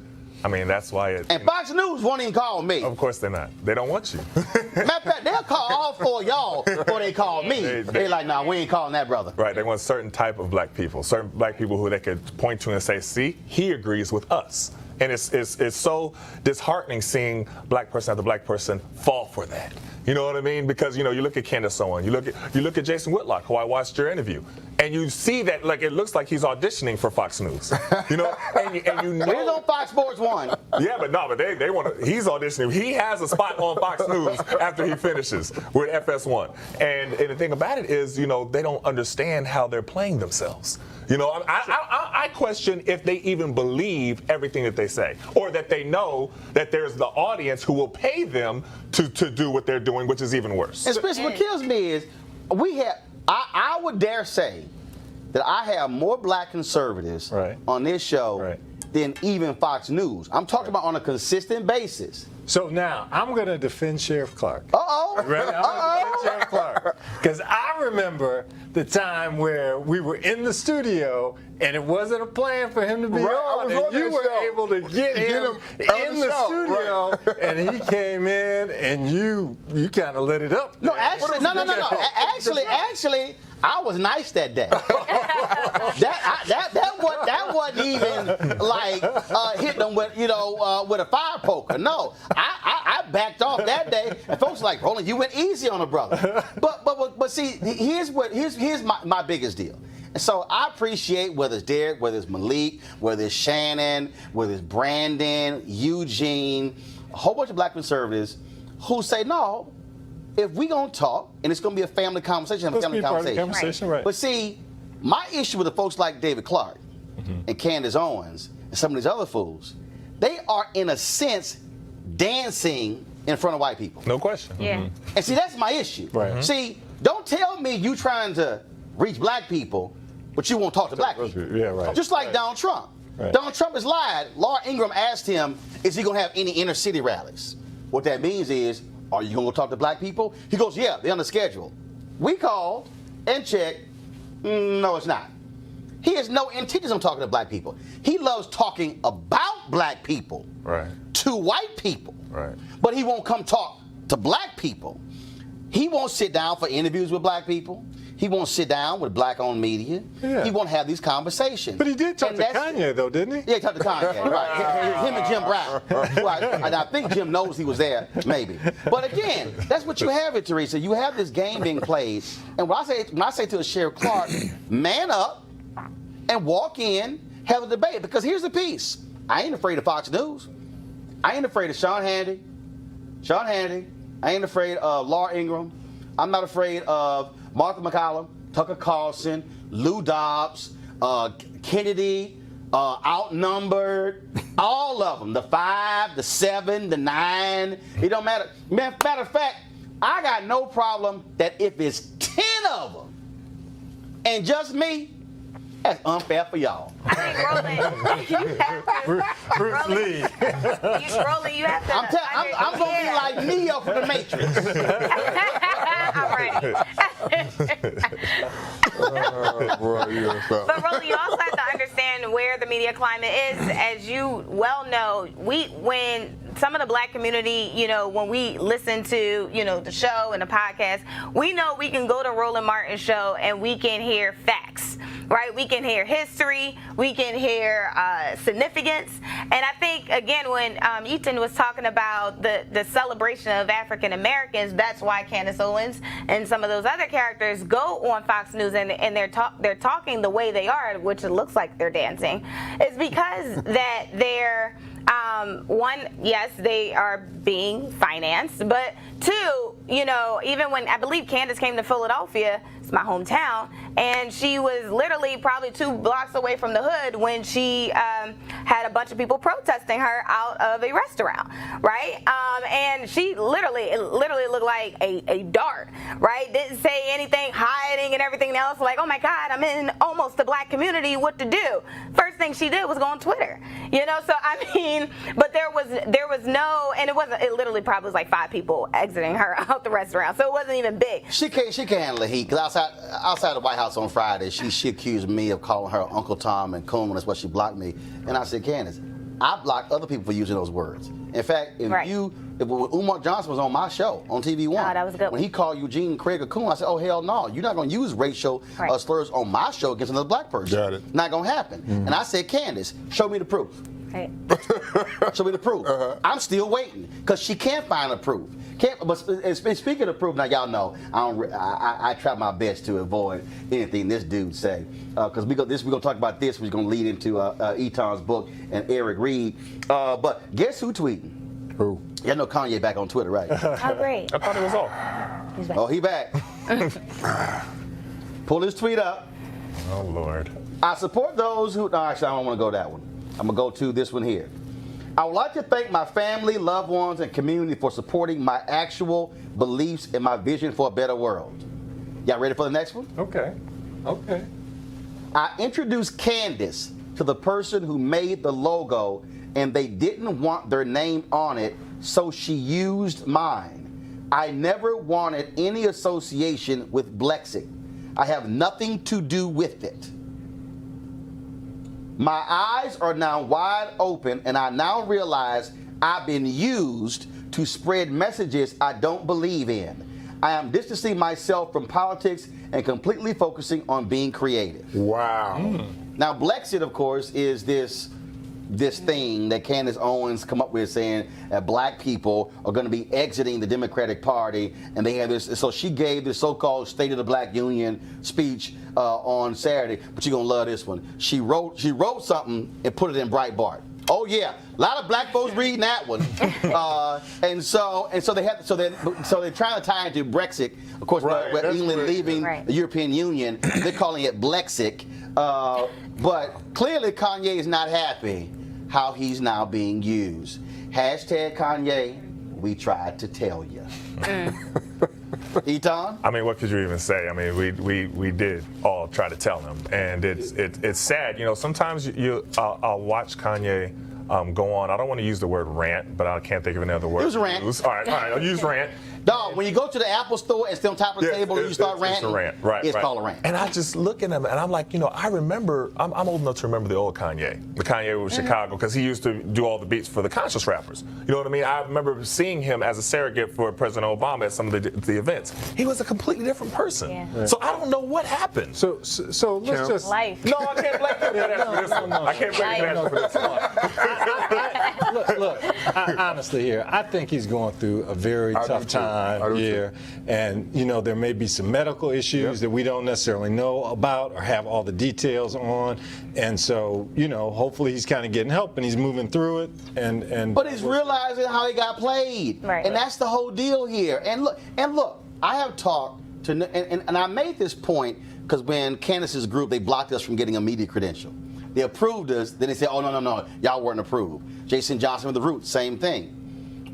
Speaker 9: I mean, that's why it...
Speaker 1: And Fox News won't even call me.
Speaker 9: Of course they're not. They don't want you.
Speaker 1: Matter of fact, they'll call all four of y'all before they call me. They're like, nah, we ain't calling that brother.
Speaker 9: Right. They want certain type of black people who they could point to and say, see, he agrees with us. And it's so disheartening seeing black person after black person fall for that. You know what I mean? Because you look at Candace Owens, you look at Jason Whitlock, who I watched your interview, and you see that it looks like he's auditioning for Fox News. and you know
Speaker 1: he's on Fox Sports 1.
Speaker 9: Yeah, but they want to. He's auditioning. He has a spot on Fox News after he finishes with FS1. And the thing about it is, they don't understand how they're playing themselves. I question if they even believe everything that they say, or that they know that there's the audience who will pay them to do what they're doing, which is even worse.
Speaker 1: And especially what kills me is I would dare say that I have more black conservatives on this show than even Fox News. I'm talking about on a consistent basis.
Speaker 7: So now I'm going to defend Sheriff Clark.
Speaker 1: Uh-oh.
Speaker 7: Right? I'm going to defend Sheriff Clark. Because I remember the time where we were in the studio and it wasn't a plan for him to be on, and you were able to get him in the studio, and he came in and you kind of lit it up.
Speaker 1: No, actually, no. Actually, I was nice that day. that wasn't even like hitting them with with a fire poker. No, I backed off that day, and folks were like, Roland, you went easy on a brother. But see, here's my biggest deal. And so I appreciate whether it's Derek, whether it's Malik, whether it's Shannon, whether it's Brandon, Eugene, a whole bunch of black conservatives who say, no, if we gonna talk, and it's gonna be a family conversation,
Speaker 7: Let's be part of the conversation, right.
Speaker 1: But see, my issue with the folks like David Clark and Candace Owens and some of these other fools, they are in a sense dancing in front of white people.
Speaker 9: No question.
Speaker 8: Yeah.
Speaker 1: And see, that's my issue.
Speaker 7: Right.
Speaker 1: See, don't tell me you trying to reach black people, but you won't talk to black people.
Speaker 7: Yeah, right.
Speaker 1: Just like Donald Trump.
Speaker 7: Right.
Speaker 1: Donald Trump has lied. Laura Ingraham asked him, is he going to have any inner city rallies? What that means is, are you going to go talk to black people? He goes, yeah, they're on the schedule. We called and checked. No, it's not. He has no intentions of talking to black people. He loves talking about black people to white people.
Speaker 9: Right.
Speaker 1: But he won't come talk to black people. He won't sit down for interviews with black people. He won't sit down with black-owned media.
Speaker 7: Yeah.
Speaker 1: He won't have these conversations.
Speaker 7: But he did talk to Kanye, though, didn't he?
Speaker 1: Yeah, he talked to Kanye, right. Him and Jim Brown. Right. And I think Jim knows he was there, maybe. But again, that's what you have it, Teresa. You have this game being played. And when I say to a Sheriff Clark, man up and walk in, have a debate. Because here's the piece. I ain't afraid of Fox News. I ain't afraid of Sean Hannity. I ain't afraid of Laura Ingraham. I'm not afraid of Martha McCallum, Tucker Carlson, Lou Dobbs, Kennedy, Outnumbered, all of them. The 5, the 7, the 9. It don't matter. Matter of fact, I got no problem that if it's 10 of them and just me, that's unfair for y'all.
Speaker 8: I think Roland, you have to.
Speaker 7: Bruce Lee.
Speaker 8: Roland, you have to.
Speaker 1: I'm going to be like Neo from the Matrix.
Speaker 8: I'm ready. But Roland, you also have to understand where the media climate is. As you well know, when some of the black community, when we listen to, the show and the podcast, we know we can go to Roland Martin's show and we can hear facts, right? We can hear history, we can hear significance. And I think, again, when Etan was talking about the celebration of African Americans, that's why Candace Owens and some of those other characters go on Fox News and they're talking the way they are, which it looks like they're dancing, is because that they're one, yes, they are being financed, but two, even when I believe Candace came to Philadelphia, it's my hometown, and she was literally probably 2 blocks away from the hood when she had a bunch of people protesting her out of a restaurant, right? And she literally looked like a dart, right? Didn't say anything, hiding and everything else, like, oh my God, I'm in almost the black community, what to do? First thing she did was go on Twitter, so I mean, but there was no, and it literally probably was like 5 people exiting her out the restaurant, so it wasn't even big.
Speaker 1: She can't handle the heat, because outside the White House on Friday, she accused me of calling her Uncle Tom and Coon. That's why she blocked me. And I said, Candace, I blocked other people for using those words. In fact, if when Umar Johnson was on my show on TV One,
Speaker 8: that was a good
Speaker 1: when he called Eugene Craig a coon, I said, oh hell no, you're not going to use racial slurs on my show against another black person.
Speaker 6: Got it.
Speaker 1: Not going to happen. And I said, Candace, show me the proof.
Speaker 8: Right.
Speaker 1: Show me the proof. I'm still waiting because she can't find the proof. But speaking of proof, now y'all know I try my best to avoid anything this dude say, because we're gonna talk about this. We're gonna lead into Etan's book and Eric Reid. But guess who tweeting?
Speaker 6: Who?
Speaker 1: Y'all know Kanye back on Twitter, right?
Speaker 8: How great.
Speaker 9: I thought it was off.
Speaker 8: He's back.
Speaker 1: Oh, he back. Pull his tweet up.
Speaker 9: Oh Lord.
Speaker 1: I support those who. No, actually, I don't want to go that one. I'm gonna go to this one here. I would like to thank my family, loved ones, and community for supporting my actual beliefs and my vision for a better world. Y'all ready for the next one?
Speaker 7: Okay.
Speaker 1: I introduced Candace to the person who made the logo, and they didn't want their name on it, so she used mine. I never wanted any association with Blexit. I have nothing to do with it. My eyes are now wide open, and I now realize I've been used to spread messages I don't believe in. I am distancing myself from politics and completely focusing on being creative.
Speaker 6: Wow.
Speaker 1: Now, Blexit, of course, is this this thing that Candace Owens come up with, saying that black people are going to be exiting the Democratic Party, and they have this. So she gave this so-called State of the Black Union speech on Saturday. But you're gonna love this one. She wrote something and put it in Breitbart. Oh yeah, a lot of black folks reading that one, and so they're trying to tie it to Brexit. Of course, with England leaving the European Union, they're calling it Blexit. But clearly, Kanye is not happy how he's now being used. Hashtag Kanye, we tried to tell you. Etan?
Speaker 9: I mean, what could you even say? I mean, we did all try to tell him, and it's sad. You know, sometimes I'll watch Kanye go on. I don't want to use the word rant, but I can't think of any other word.
Speaker 1: It was a rant.
Speaker 9: All right, I'll use rant.
Speaker 1: Dog, when you go to the Apple store and still on top of the table and you start ranting,
Speaker 9: it's a rant. Right,
Speaker 1: it's called a rant.
Speaker 9: And I just look at him and I'm like, you know, I remember, I'm old enough to remember the old Kanye, the Kanye with Chicago, because he used to do all the beats for the conscious rappers. You know what I mean? I remember seeing him as a surrogate for President Obama at some of the events. He was a completely different person. Yeah. So I don't know what happened.
Speaker 7: So let's just...
Speaker 8: Life.
Speaker 9: No, I can't blame him for this one. I can't blame him for this one.
Speaker 7: Look, honestly here, I think he's going through a very tough time here. And, you know, there may be some medical issues that we don't necessarily know about or have all the details on. And so, you know, hopefully he's kind of getting help and he's moving through it.
Speaker 1: But he's realizing how he got played. Right. And that's the whole deal here. And look, I have talked to, and I made this point because when Candace's group, they blocked us from getting a media credential. They approved us, then they said, oh, no, y'all weren't approved. Jason Johnson with the Roots, same thing.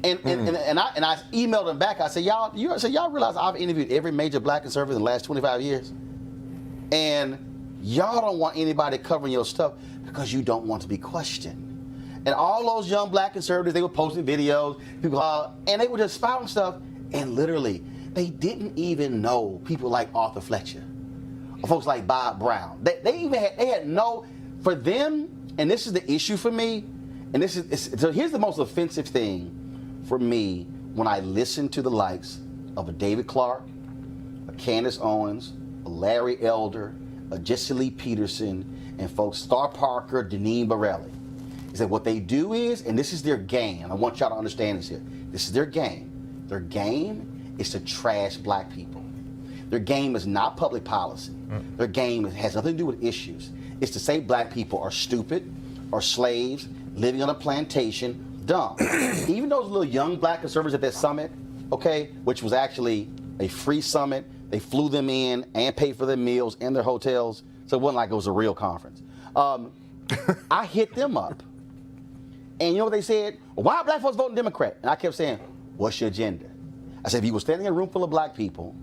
Speaker 1: And I emailed them back. I said, y'all realize I've interviewed every major black conservative in the last 25 years? And y'all don't want anybody covering your stuff because you don't want to be questioned. And all those young black conservatives, they were posting videos, and they were just spouting stuff, and literally, they didn't even know people like Arthur Fletcher, or folks like Bob Brown. They had no, for them, and this is the issue for me, and so here's the most offensive thing for me when I listen to the likes of a David Clark, a Candace Owens, a Larry Elder, a Jesse Lee Peterson, and folks Star Parker, Deneen Borelli, is that what they do is, and this is their game, and I want y'all to understand this here, this is their game. Their game is to trash black people. Their game is not public policy. Their game has nothing to do with issues. It's to say black people are stupid, or slaves, living on a plantation, dumb. Even those little young black conservatives at that summit, okay, which was actually a free summit, they flew them in and paid for their meals and their hotels, so it wasn't like it was a real conference. I hit them up. And you know what they said? Well, why are black folks voting Democrat? And I kept saying, what's your agenda? I said, if you were standing in a room full of black people,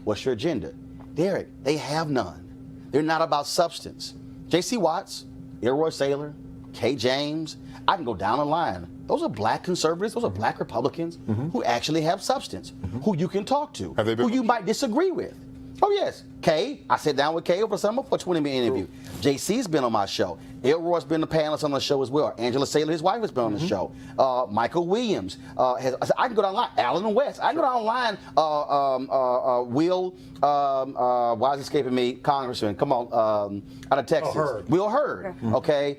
Speaker 1: what's your agenda? Derek, they have none. They're not about substance. J.C. Watts, Elroy Saylor, Kay James, I can go down the line. Those are black conservatives, those are black Republicans who actually have substance, who you can talk to, who you might disagree with. Oh, yes. Kay, I sat down with Kay over summer for a 20-minute interview. JC's been on my show. Elroy's been the panelist on the show as well. Angela Saylor, his wife, has been on the show. Michael Williams. I can go down the line. Alan West. I can go down the line. Will, why is it escaping me? Congressman, come on, out of Texas. Will Hurd. Okay.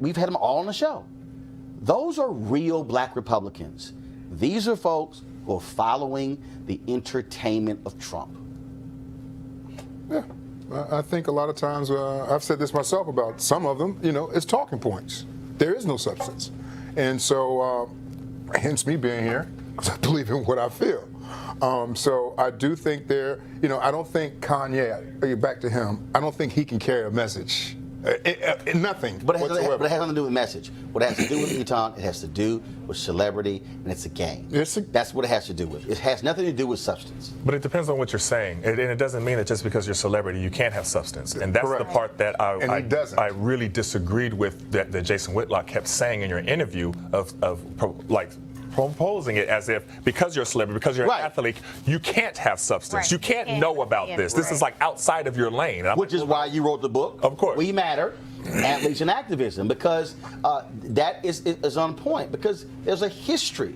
Speaker 1: We've had them all on the show. Those are real black Republicans. These are folks who are following the entertainment of Trump.
Speaker 6: Yeah, I think a lot of times, I've said this myself about some of them, you know, it's talking points. There is no substance. And so, hence me being here, because I believe in what I feel. So I do think I don't think Kanye, back to him, I don't think he can carry a message. Nothing whatsoever.
Speaker 1: But it has nothing to do with message. What it has to do with Etan, it has to do with celebrity, and it's a game. That's what it has to do with. It has nothing to do with substance.
Speaker 9: But it depends on what you're saying. And it doesn't mean that just because you're a celebrity, you can't have substance. And that's the part that I really disagreed with that Jason Whitlock kept saying in your interview of proposing it as if because you're a celebrity, because you're an athlete, you can't have substance. You can't know about this. This is like outside of your lane.
Speaker 1: Which is why you wrote the book.
Speaker 9: Of course.
Speaker 1: We Matter. athletes and activism, because that is on point, because there's a history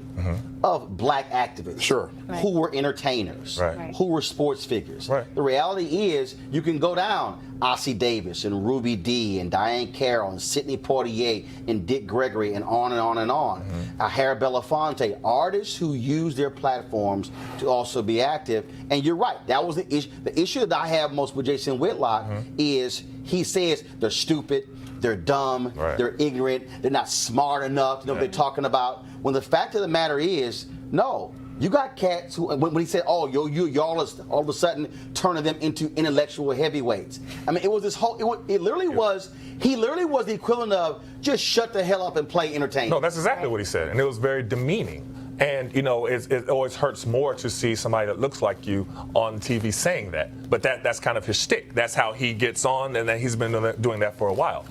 Speaker 1: of black activists who were entertainers, who were sports figures. The reality is you can go down Ossie Davis and Ruby Dee and Diane Carroll and Sidney Poitier and Dick Gregory and on and on and on. Harry Belafonte, artists who use their platforms to also be active. And you're right, that was the issue. The issue that I have most with Jason Whitlock is he says they're stupid, they're dumb, they're ignorant, they're not smart enough to know what they're talking about. When the fact of the matter is, no. You got cats who, when he said, "Oh, y'all is all of a sudden turning them into intellectual heavyweights." I mean, it was this whole. It literally was. He literally was the equivalent of just shut the hell up and play entertainment.
Speaker 9: No, that's exactly what he said, and it was very demeaning. And, you know, it always hurts more to see somebody that looks like you on TV saying that. But that's kind of his shtick. That's how he gets on, and then he's been doing that for a while.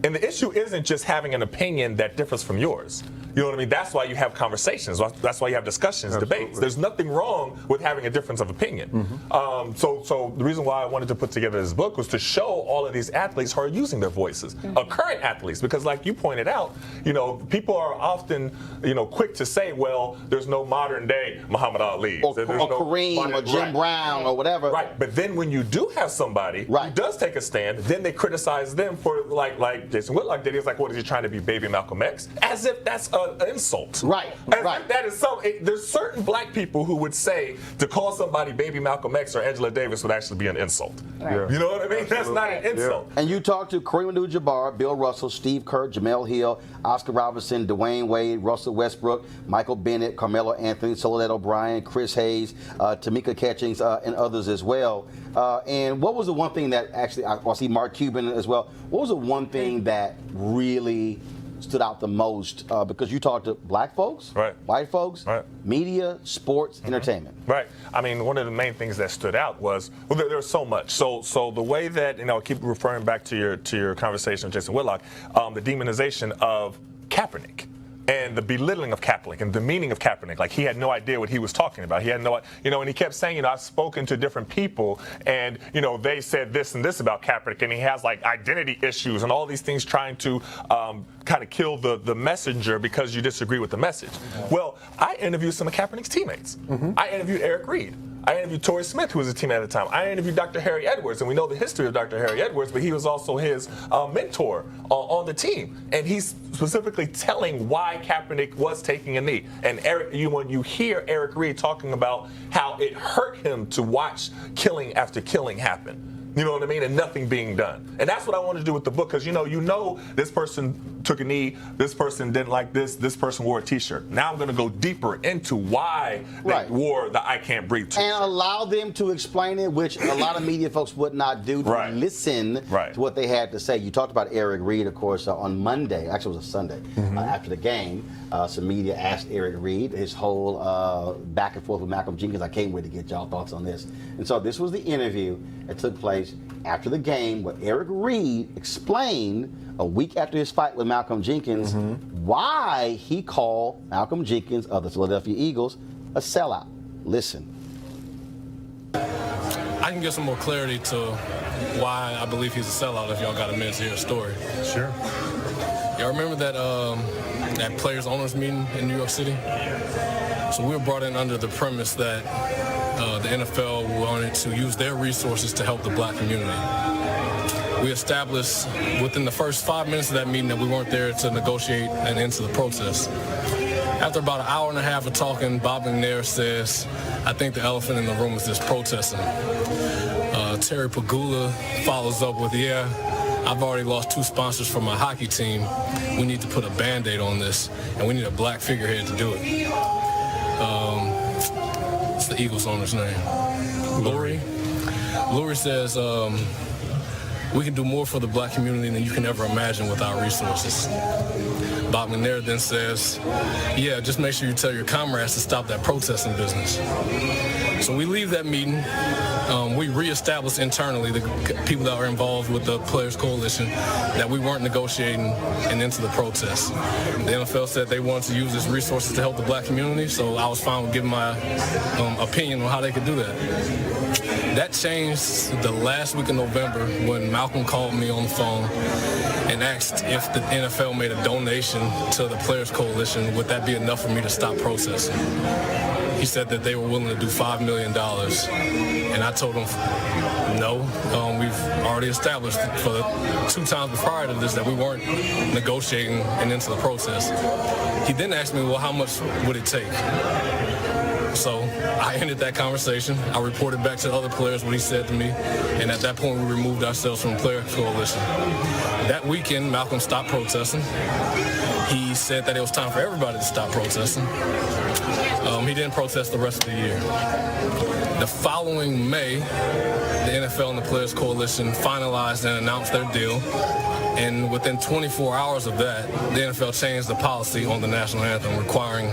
Speaker 9: And the issue isn't just having an opinion that differs from yours. You know what I mean? That's why you have conversations. That's why you have discussions, debates. There's nothing wrong with having a difference of opinion. So the reason why I wanted to put together this book was to show all of these athletes who are using their voices, current athletes, because like you pointed out, you know, people are often, you know, quick to say, well, there's no modern day Muhammad Ali.
Speaker 1: Or Kareem or Jim Brown or whatever.
Speaker 9: Right. But then when you do have somebody who does take a stand, then they criticize them for, like Jason Whitlock did. He's like, what is he trying to be, baby Malcolm X? As if that's an insult. As if that is there's certain black people who would say to call somebody baby Malcolm X or Angela Davis would actually be an insult. You know what I mean? That's not an insult.
Speaker 1: And you talk to Kareem Abdul-Jabbar, Bill Russell, Steve Kerr, Jamel Hill, Oscar Robertson, Dwayne Wade, Russell Westbrook, Michael Bennett, Carmelo Anthony, Soledad O'Brien, Chris Hayes, Tamika Catchings, and others as well. And what was the one thing that actually, I see Mark Cuban as well, what was the one thing that really stood out the most? Because you talked to black folks, white folks, media, sports, entertainment.
Speaker 9: Right. I mean, one of the main things that stood out was, well, there's so much. So the way that, you know, I keep referring back to your conversation with Jason Whitlock, the demonization of Kaepernick. And the belittling of Kaepernick and the meaning of Kaepernick. Like, he had no idea what he was talking about. He had no, you know, and he kept saying, you know, I've spoken to different people and, you know, they said this and this about Kaepernick, and he has like identity issues and all these things, trying to kind of kill the messenger because you disagree with the message. Well, I interviewed some of Kaepernick's teammates. I interviewed Eric Reid. I interviewed Torrey Smith, who was a teammate at the time. I interviewed Dr. Harry Edwards, and we know the history of Dr. Harry Edwards, but he was also his mentor on the team. And he's specifically telling why Kaepernick was taking a knee. And when you hear Eric Reid talking about how it hurt him to watch killing after killing happen. You know what I mean? And nothing being done. And that's what I wanted to do with the book, because, you know, this person took a knee, this person didn't like this person wore a T-shirt. Now I'm going to go deeper into why they wore the I Can't Breathe T-shirt.
Speaker 1: And allow them to explain it, which a lot of media folks would not do, to listen to what they had to say. You talked about Eric Reid, of course, on Monday. Actually, it was a Sunday. After the game, some media asked Eric Reid his whole back and forth with Malcolm Jenkins. I can't wait to get y'all thoughts on this. And so this was the interview that took place after the game, where Eric Reid explained a week after his fight with Malcolm Jenkins why he called Malcolm Jenkins of the Philadelphia Eagles a sellout. Listen.
Speaker 12: I can give some more clarity to why I believe he's a sellout if y'all got a minute to hear a story. Sure. Y'all remember that players owners meeting in New York City? So we were brought in under the premise that the NFL wanted to use their resources to help the black community. We established within the first 5 minutes of that meeting that we weren't there to negotiate an end to the protest. After about an hour and a half of talking, Bob McNair says, I think the elephant in the room is this protesting. Terry Pagula follows up with, yeah, I've already lost 2 sponsors for my hockey team. We need to put a Band-Aid on this, and we need a black figurehead to do it. It's the Eagles owner's name. Lurie says, we can do more for the black community than you can ever imagine with our resources. Bob McNair then says, yeah, just make sure you tell your comrades to stop that protesting business. So we leave that meeting. We reestablish internally, the people that are involved with the Players Coalition, that we weren't negotiating an end to the protest. The NFL said they wanted to use its resources to help the black community, so I was fine with giving my opinion on how they could do that. That changed the last week of November when Malcolm called me on the phone and asked if the NFL made a donation to the Players Coalition, would that be enough for me to stop protesting? He said that they were willing to do $5 million. And I told him, no, we've already established for the 2 times prior to this that we weren't negotiating and into the process. He then asked me, well, how much would it take? So I ended that conversation. I reported back to the other players what he said to me. And at that point, we removed ourselves from the Players Coalition. That weekend, Malcolm stopped protesting. He said that it was time for everybody to stop protesting. He didn't protest the rest of the year. The following May, the NFL and the Players Coalition finalized and announced their deal. And within 24 hours of that, the NFL changed the policy on the national anthem, requiring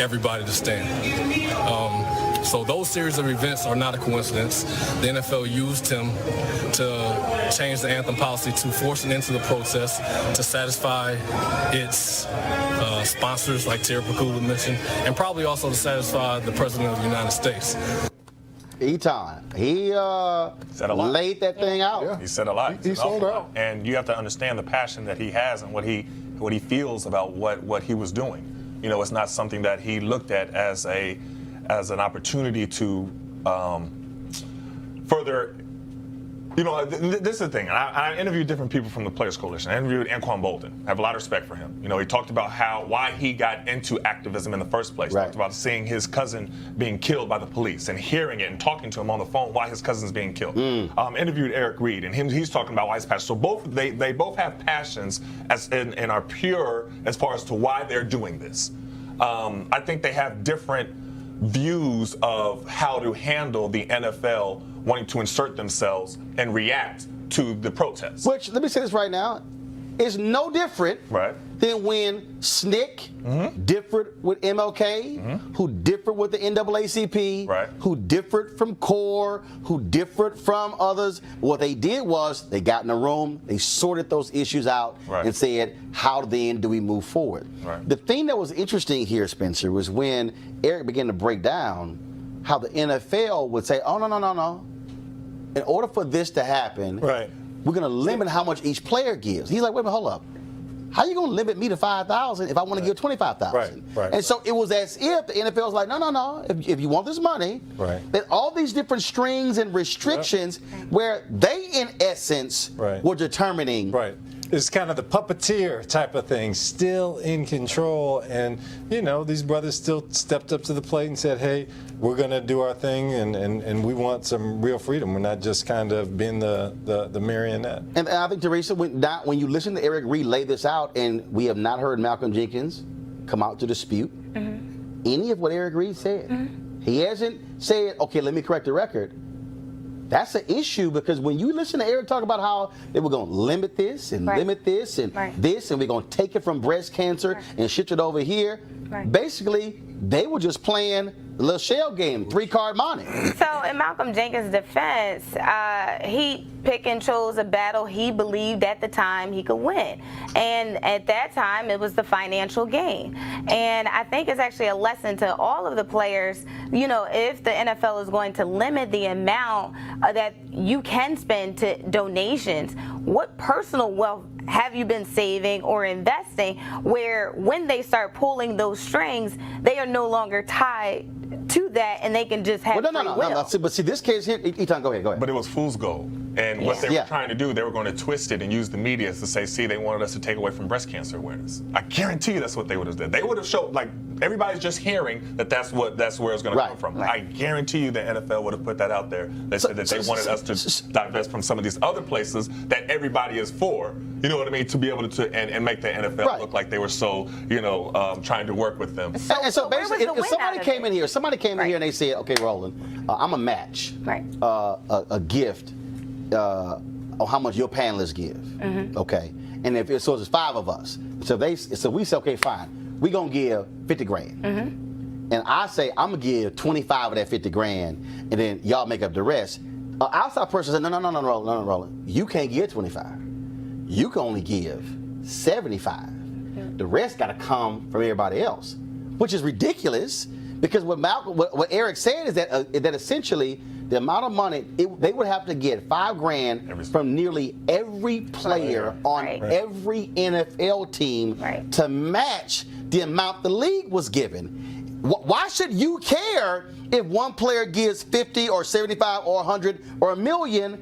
Speaker 12: everybody to stand. So those series of events are not a coincidence. The NFL used him to change the anthem policy to force it into the protest to satisfy its sponsors, like Terry Pagula mentioned, and probably also to satisfy the President of the United States.
Speaker 1: Etan, he laid that thing out.
Speaker 9: Yeah. He said a lot.
Speaker 6: He sold out.
Speaker 9: And you have to understand the passion that he has and what he feels about what he was doing. You know, it's not something that he looked at as an opportunity to further. You know, this is the thing. I interviewed different people from the Players Coalition. I interviewed Anquan Bolden. I have a lot of respect for him. You know, he talked about why he got into activism in the first place.
Speaker 1: Right.
Speaker 9: Talked about seeing his cousin being killed by the police and hearing it and talking to him on the phone why his cousin's being killed. Interviewed Eric Reid, and he's talking about why he's passionate. So they both have passions and are pure as far as to why they're doing this. I think they have different views of how to handle the NFL wanting to insert themselves and react to the protests.
Speaker 1: Which, let me say this right now, is no different than when SNCC differed with MLK, who differed with the NAACP, who differed from CORE, who differed from others. What they did was they got in a room, they sorted those issues out and said, how then do we move forward? The thing that was interesting here, Spencer, was when Eric began to break down how the NFL would say, oh, no. In order for this to happen, we're going to limit how much each player gives. He's like, wait a minute, hold up. How you going to limit me to $5,000 if I want to give $25,000? And so it was as if the NFL was like, no. If you want this money, then all these different strings and restrictions where they, in essence, were determining.
Speaker 7: It's kind of the puppeteer type of thing, still in control. And, you know, these brothers still stepped up to the plate and said, hey, we're going to do our thing and we want some real freedom. We're not just kind of being the marionette.
Speaker 1: And I think, Teresa, when you listen to Eric Reid lay this out, and we have not heard Malcolm Jenkins come out to dispute any of what Eric Reid said. He hasn't said, okay, let me correct the record. That's an issue, because when you listen to Eric talk about how they were going to limit this and limit this and this, and we're going to take it from breast cancer and shift it over here, basically they were just playing the little shell game, 3-card money.
Speaker 8: So in Malcolm Jenkins' defense, he picked and chose a battle he believed at the time he could win. And at that time, it was the financial gain. And I think it's actually a lesson to all of the players, you know, if the NFL is going to limit the amount that you can spend to donations, what personal wealth have you been saving or investing where when they start pulling those strings, they are no longer tied to that and they can just have free will.
Speaker 1: But see, this case here, Etan, go ahead.
Speaker 9: But it was fool's gold. And what they were trying to do, they were going to twist it and use the media to say, see, they wanted us to take away from breast cancer awareness. I guarantee you that's what they would have done. They would have showed, like, everybody's just hearing that that's where it's going to come from. I guarantee you the NFL would have put that out there. They said that they wanted us to divest from some of these other places that everybody is for. You know what I mean? To be able to and make the NFL look like they were so, you know, trying to work with them.
Speaker 1: So basically, if somebody came in here and they said, okay, Roland, I'm a match a gift on how much your panelists give. Okay. And if it's 5 of us. So we say, okay, fine. We're going to give 50 grand. And I say, I'm going to give 25 of that 50 grand, and then y'all make up the rest. An outside person said, no, Roland. You can't give 25. You can only give 75. The rest got to come from everybody else, which is ridiculous, because what Eric said is that essentially the amount of money they would have to get $5 grand from nearly every player on every NFL team to match the amount the league was given. Why should you care if one player gives 50 or 75 or 100 or $1 million?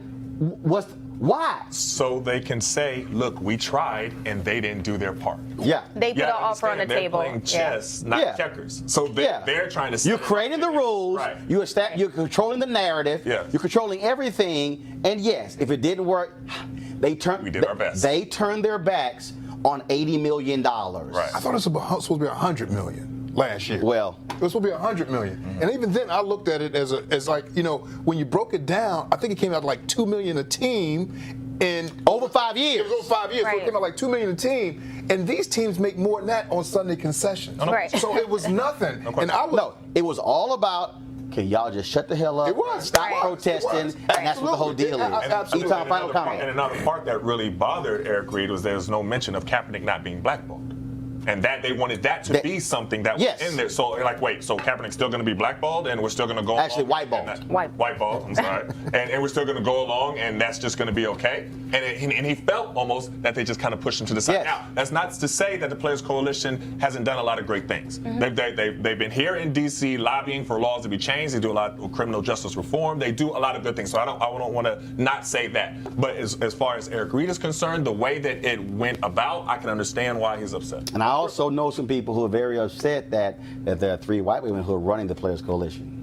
Speaker 1: Why?
Speaker 9: So they can say, look, we tried and they didn't do their part.
Speaker 1: Yeah.
Speaker 8: They put an offer on the
Speaker 9: they're
Speaker 8: table.
Speaker 9: Playing chess, not checkers. So they're trying to.
Speaker 1: You're creating the rules.
Speaker 9: Right.
Speaker 1: You're controlling the narrative.
Speaker 9: Yes.
Speaker 1: You're controlling everything. And yes, if it didn't work, we did our best. They turned their backs on $80 million.
Speaker 6: Right. I thought it was supposed to be $100 million. Last year.
Speaker 1: Well,
Speaker 6: it was supposed to be $100 million. And even then I looked at it as like, you know, when you broke it down, I think it came out like $2 million a team and
Speaker 1: over 5 years.
Speaker 6: It was over 5 years. So it came out like $2 million a team. And these teams make more than that on Sunday concessions.
Speaker 8: Right.
Speaker 6: So it was nothing. And
Speaker 1: it was all about, can y'all just shut the hell up?
Speaker 6: It was.
Speaker 1: Stop protesting. And that's what the whole deal is.
Speaker 9: Absolutely.
Speaker 1: Final comment.
Speaker 9: And another part that really bothered Eric Reid was there was no mention of Kaepernick not being blackballed. And that they wanted that to be something that was in there. So like, wait, so Kaepernick's still going to be blackballed, and we're still going to go
Speaker 1: actually
Speaker 9: along whiteballed. I'm sorry, and we're still going to go along, and that's just going to be okay. And he felt almost that they just kind of pushed him to the side.
Speaker 1: Yes.
Speaker 9: Now, that's not to say that the Players Coalition hasn't done a lot of great things. They've been here in D.C. lobbying for laws to be changed. They do a lot of criminal justice reform. They do a lot of good things. So I don't want to not say that. But as far as Eric Reid is concerned, the way that it went about, I can understand why he's upset.
Speaker 1: And I also know some people who are very upset that there are 3 white women who are running the Players Coalition.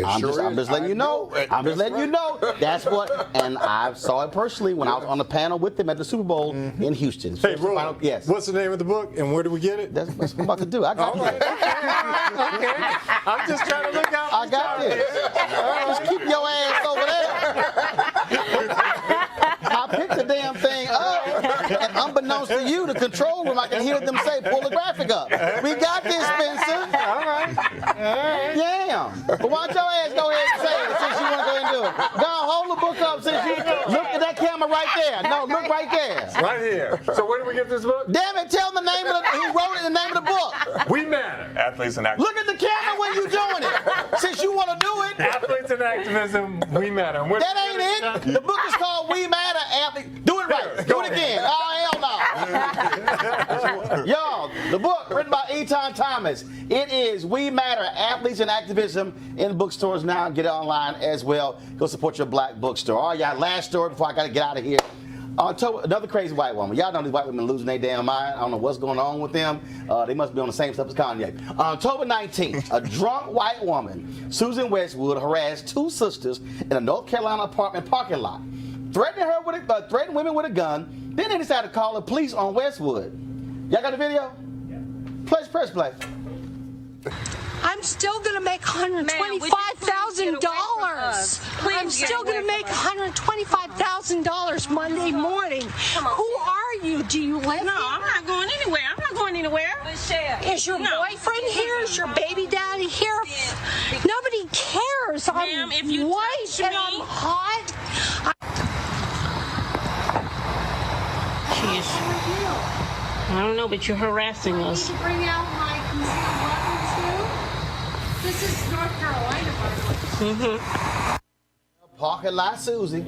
Speaker 1: I'm just letting you know. I'm just letting you know. That's what, and I saw it personally when I was on the panel with them at the Super Bowl in Houston.
Speaker 7: Hey, Roland,
Speaker 1: yes.
Speaker 7: What's the name of the book, and where do we get it?
Speaker 1: That's what I'm about to do. I got this.
Speaker 7: Okay. I'm just trying to look out.
Speaker 1: I got this. Just keep your ass over there. I picked the damn thing up, and unbeknownst to you, the control room, I can hear them say, pull the graphic up. We got this, Spencer.
Speaker 7: All right.
Speaker 1: Damn. But why don't your ass go ahead and say it since you want to go ahead and do it? Go on, hold the book up since you look at that camera right there. No, look right there.
Speaker 7: Right here. So where do we get this book?
Speaker 1: Damn it, tell them the name of who wrote it, the name of the book.
Speaker 7: We Matter.
Speaker 9: Athletes and activism.
Speaker 1: Look at the camera when you doing it. Since you want to do it.
Speaker 7: Athletes and Activism, We Matter.
Speaker 1: That ain't it. The book is called We Matter, Athletes. Do it right. Do it again. Oh, hell no. Y'all, the book written by Etan Thomas. It is We Matter, Athletes and Activism in bookstores now. Get it online as well. Go support your black bookstore. All right, y'all, last story before I got to get out of here. Another crazy white woman. Y'all know these white women losing their damn mind. I don't know what's going on with them. They must be on the same stuff as Kanye. On October 19th, a drunk white woman, Susan Westwood, harassed 2 sisters in a North Carolina apartment parking lot, threatening women with a gun. Then they decided to call the police on Westwood. Y'all got the video? Yeah. Press play.
Speaker 13: I'm still going to make $125,000. I'm still going to make $125,000 Monday morning. Who are you? Do you live here?
Speaker 14: No, I'm not going anywhere. I'm not going anywhere.
Speaker 13: Is your boyfriend here? Is your baby daddy here? Nobody cares. I'm
Speaker 14: if you
Speaker 13: white and I'm hot.
Speaker 14: I don't know, but you're harassing us.
Speaker 13: Need to bring out my concealed weapons too? This is North Carolina.
Speaker 1: Parking lot Susie.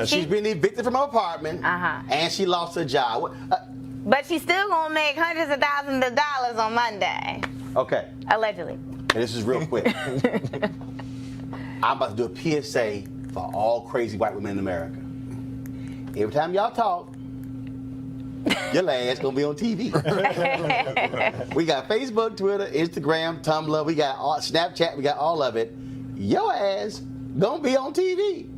Speaker 1: She's been evicted from her apartment, and she lost her job.
Speaker 8: But she's still gonna make hundreds of thousands of dollars on Monday.
Speaker 1: Okay.
Speaker 8: Allegedly.
Speaker 1: And this is real quick. I'm about to do a PSA for all crazy white women in America. Every time y'all talk, your ass gonna be on TV. We got Facebook, Twitter, Instagram, Tumblr, we got Snapchat, we got all of it. Your ass gonna be on TV.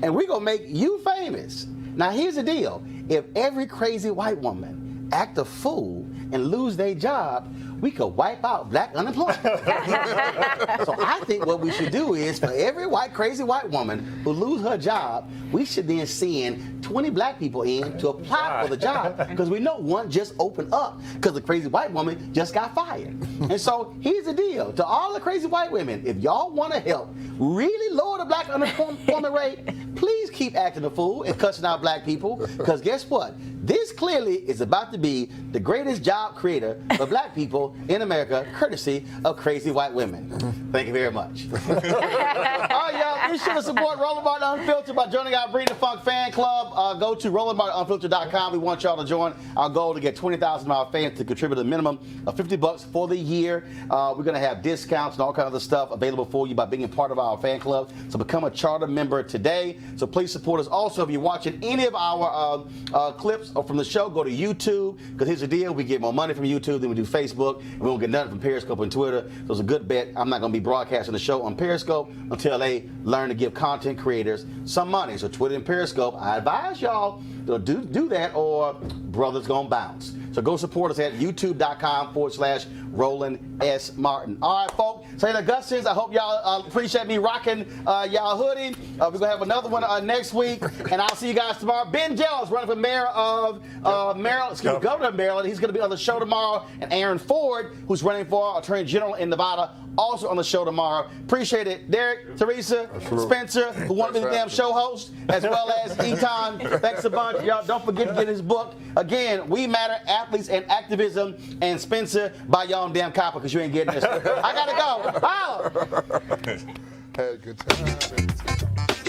Speaker 1: And we gonna make you famous. Now here's the deal. If every crazy white woman act a fool and lose their job, we could wipe out black unemployment. So I think what we should do is for every crazy white woman who lose her job, we should then send 20 black people in to apply for the job because we know one just opened up because the crazy white woman just got fired. And so here's the deal. To all the crazy white women, if y'all want to help really lower the black unemployment rate, please keep acting a fool and cussing out black people because guess what? This clearly is about to be the greatest job creator for black people in America, courtesy of crazy white women. Thank you very much. All right, y'all. Be sure to support Roland Martin Unfiltered by joining our Bring the Funk fan club. Go to RolandMartinUnfiltered.com. We want y'all to join our goal to get 20,000 of our fans to contribute a minimum of $50 for the year. We're going to have discounts and all kinds of other stuff available for you by being a part of our fan club. So become a charter member today. So please support us. Also, if you're watching any of our clips from the show, go to YouTube, because here's the deal: we get more money from YouTube than we do Facebook, and we won't get nothing from Periscope and Twitter. So it's a good bet. I'm not going to be broadcasting the show on Periscope until they learn to give content creators some money. So Twitter and Periscope, I advise y'all to do that, or brother's gonna bounce. So go support us at youtube.com/Roland S. Martin. All right, folks. Say the Augustins, I hope y'all appreciate me rocking y'all hoodie. We're going to have another one next week, and I'll see you guys tomorrow. Ben Jealous, running for mayor of Maryland, governor of Maryland. He's going to be on the show tomorrow. And Aaron Ford, who's running for Attorney General in Nevada, also on the show tomorrow. Appreciate it. Derek, Teresa, Spencer, who want to be the damn show host, as well as Etan. Thanks a bunch. Y'all don't forget to get his book. Again, We Matter, Athletes and Activism. And Spencer, buy your own damn copy, because you ain't getting this. I got to go. Holla.
Speaker 6: Had a good time.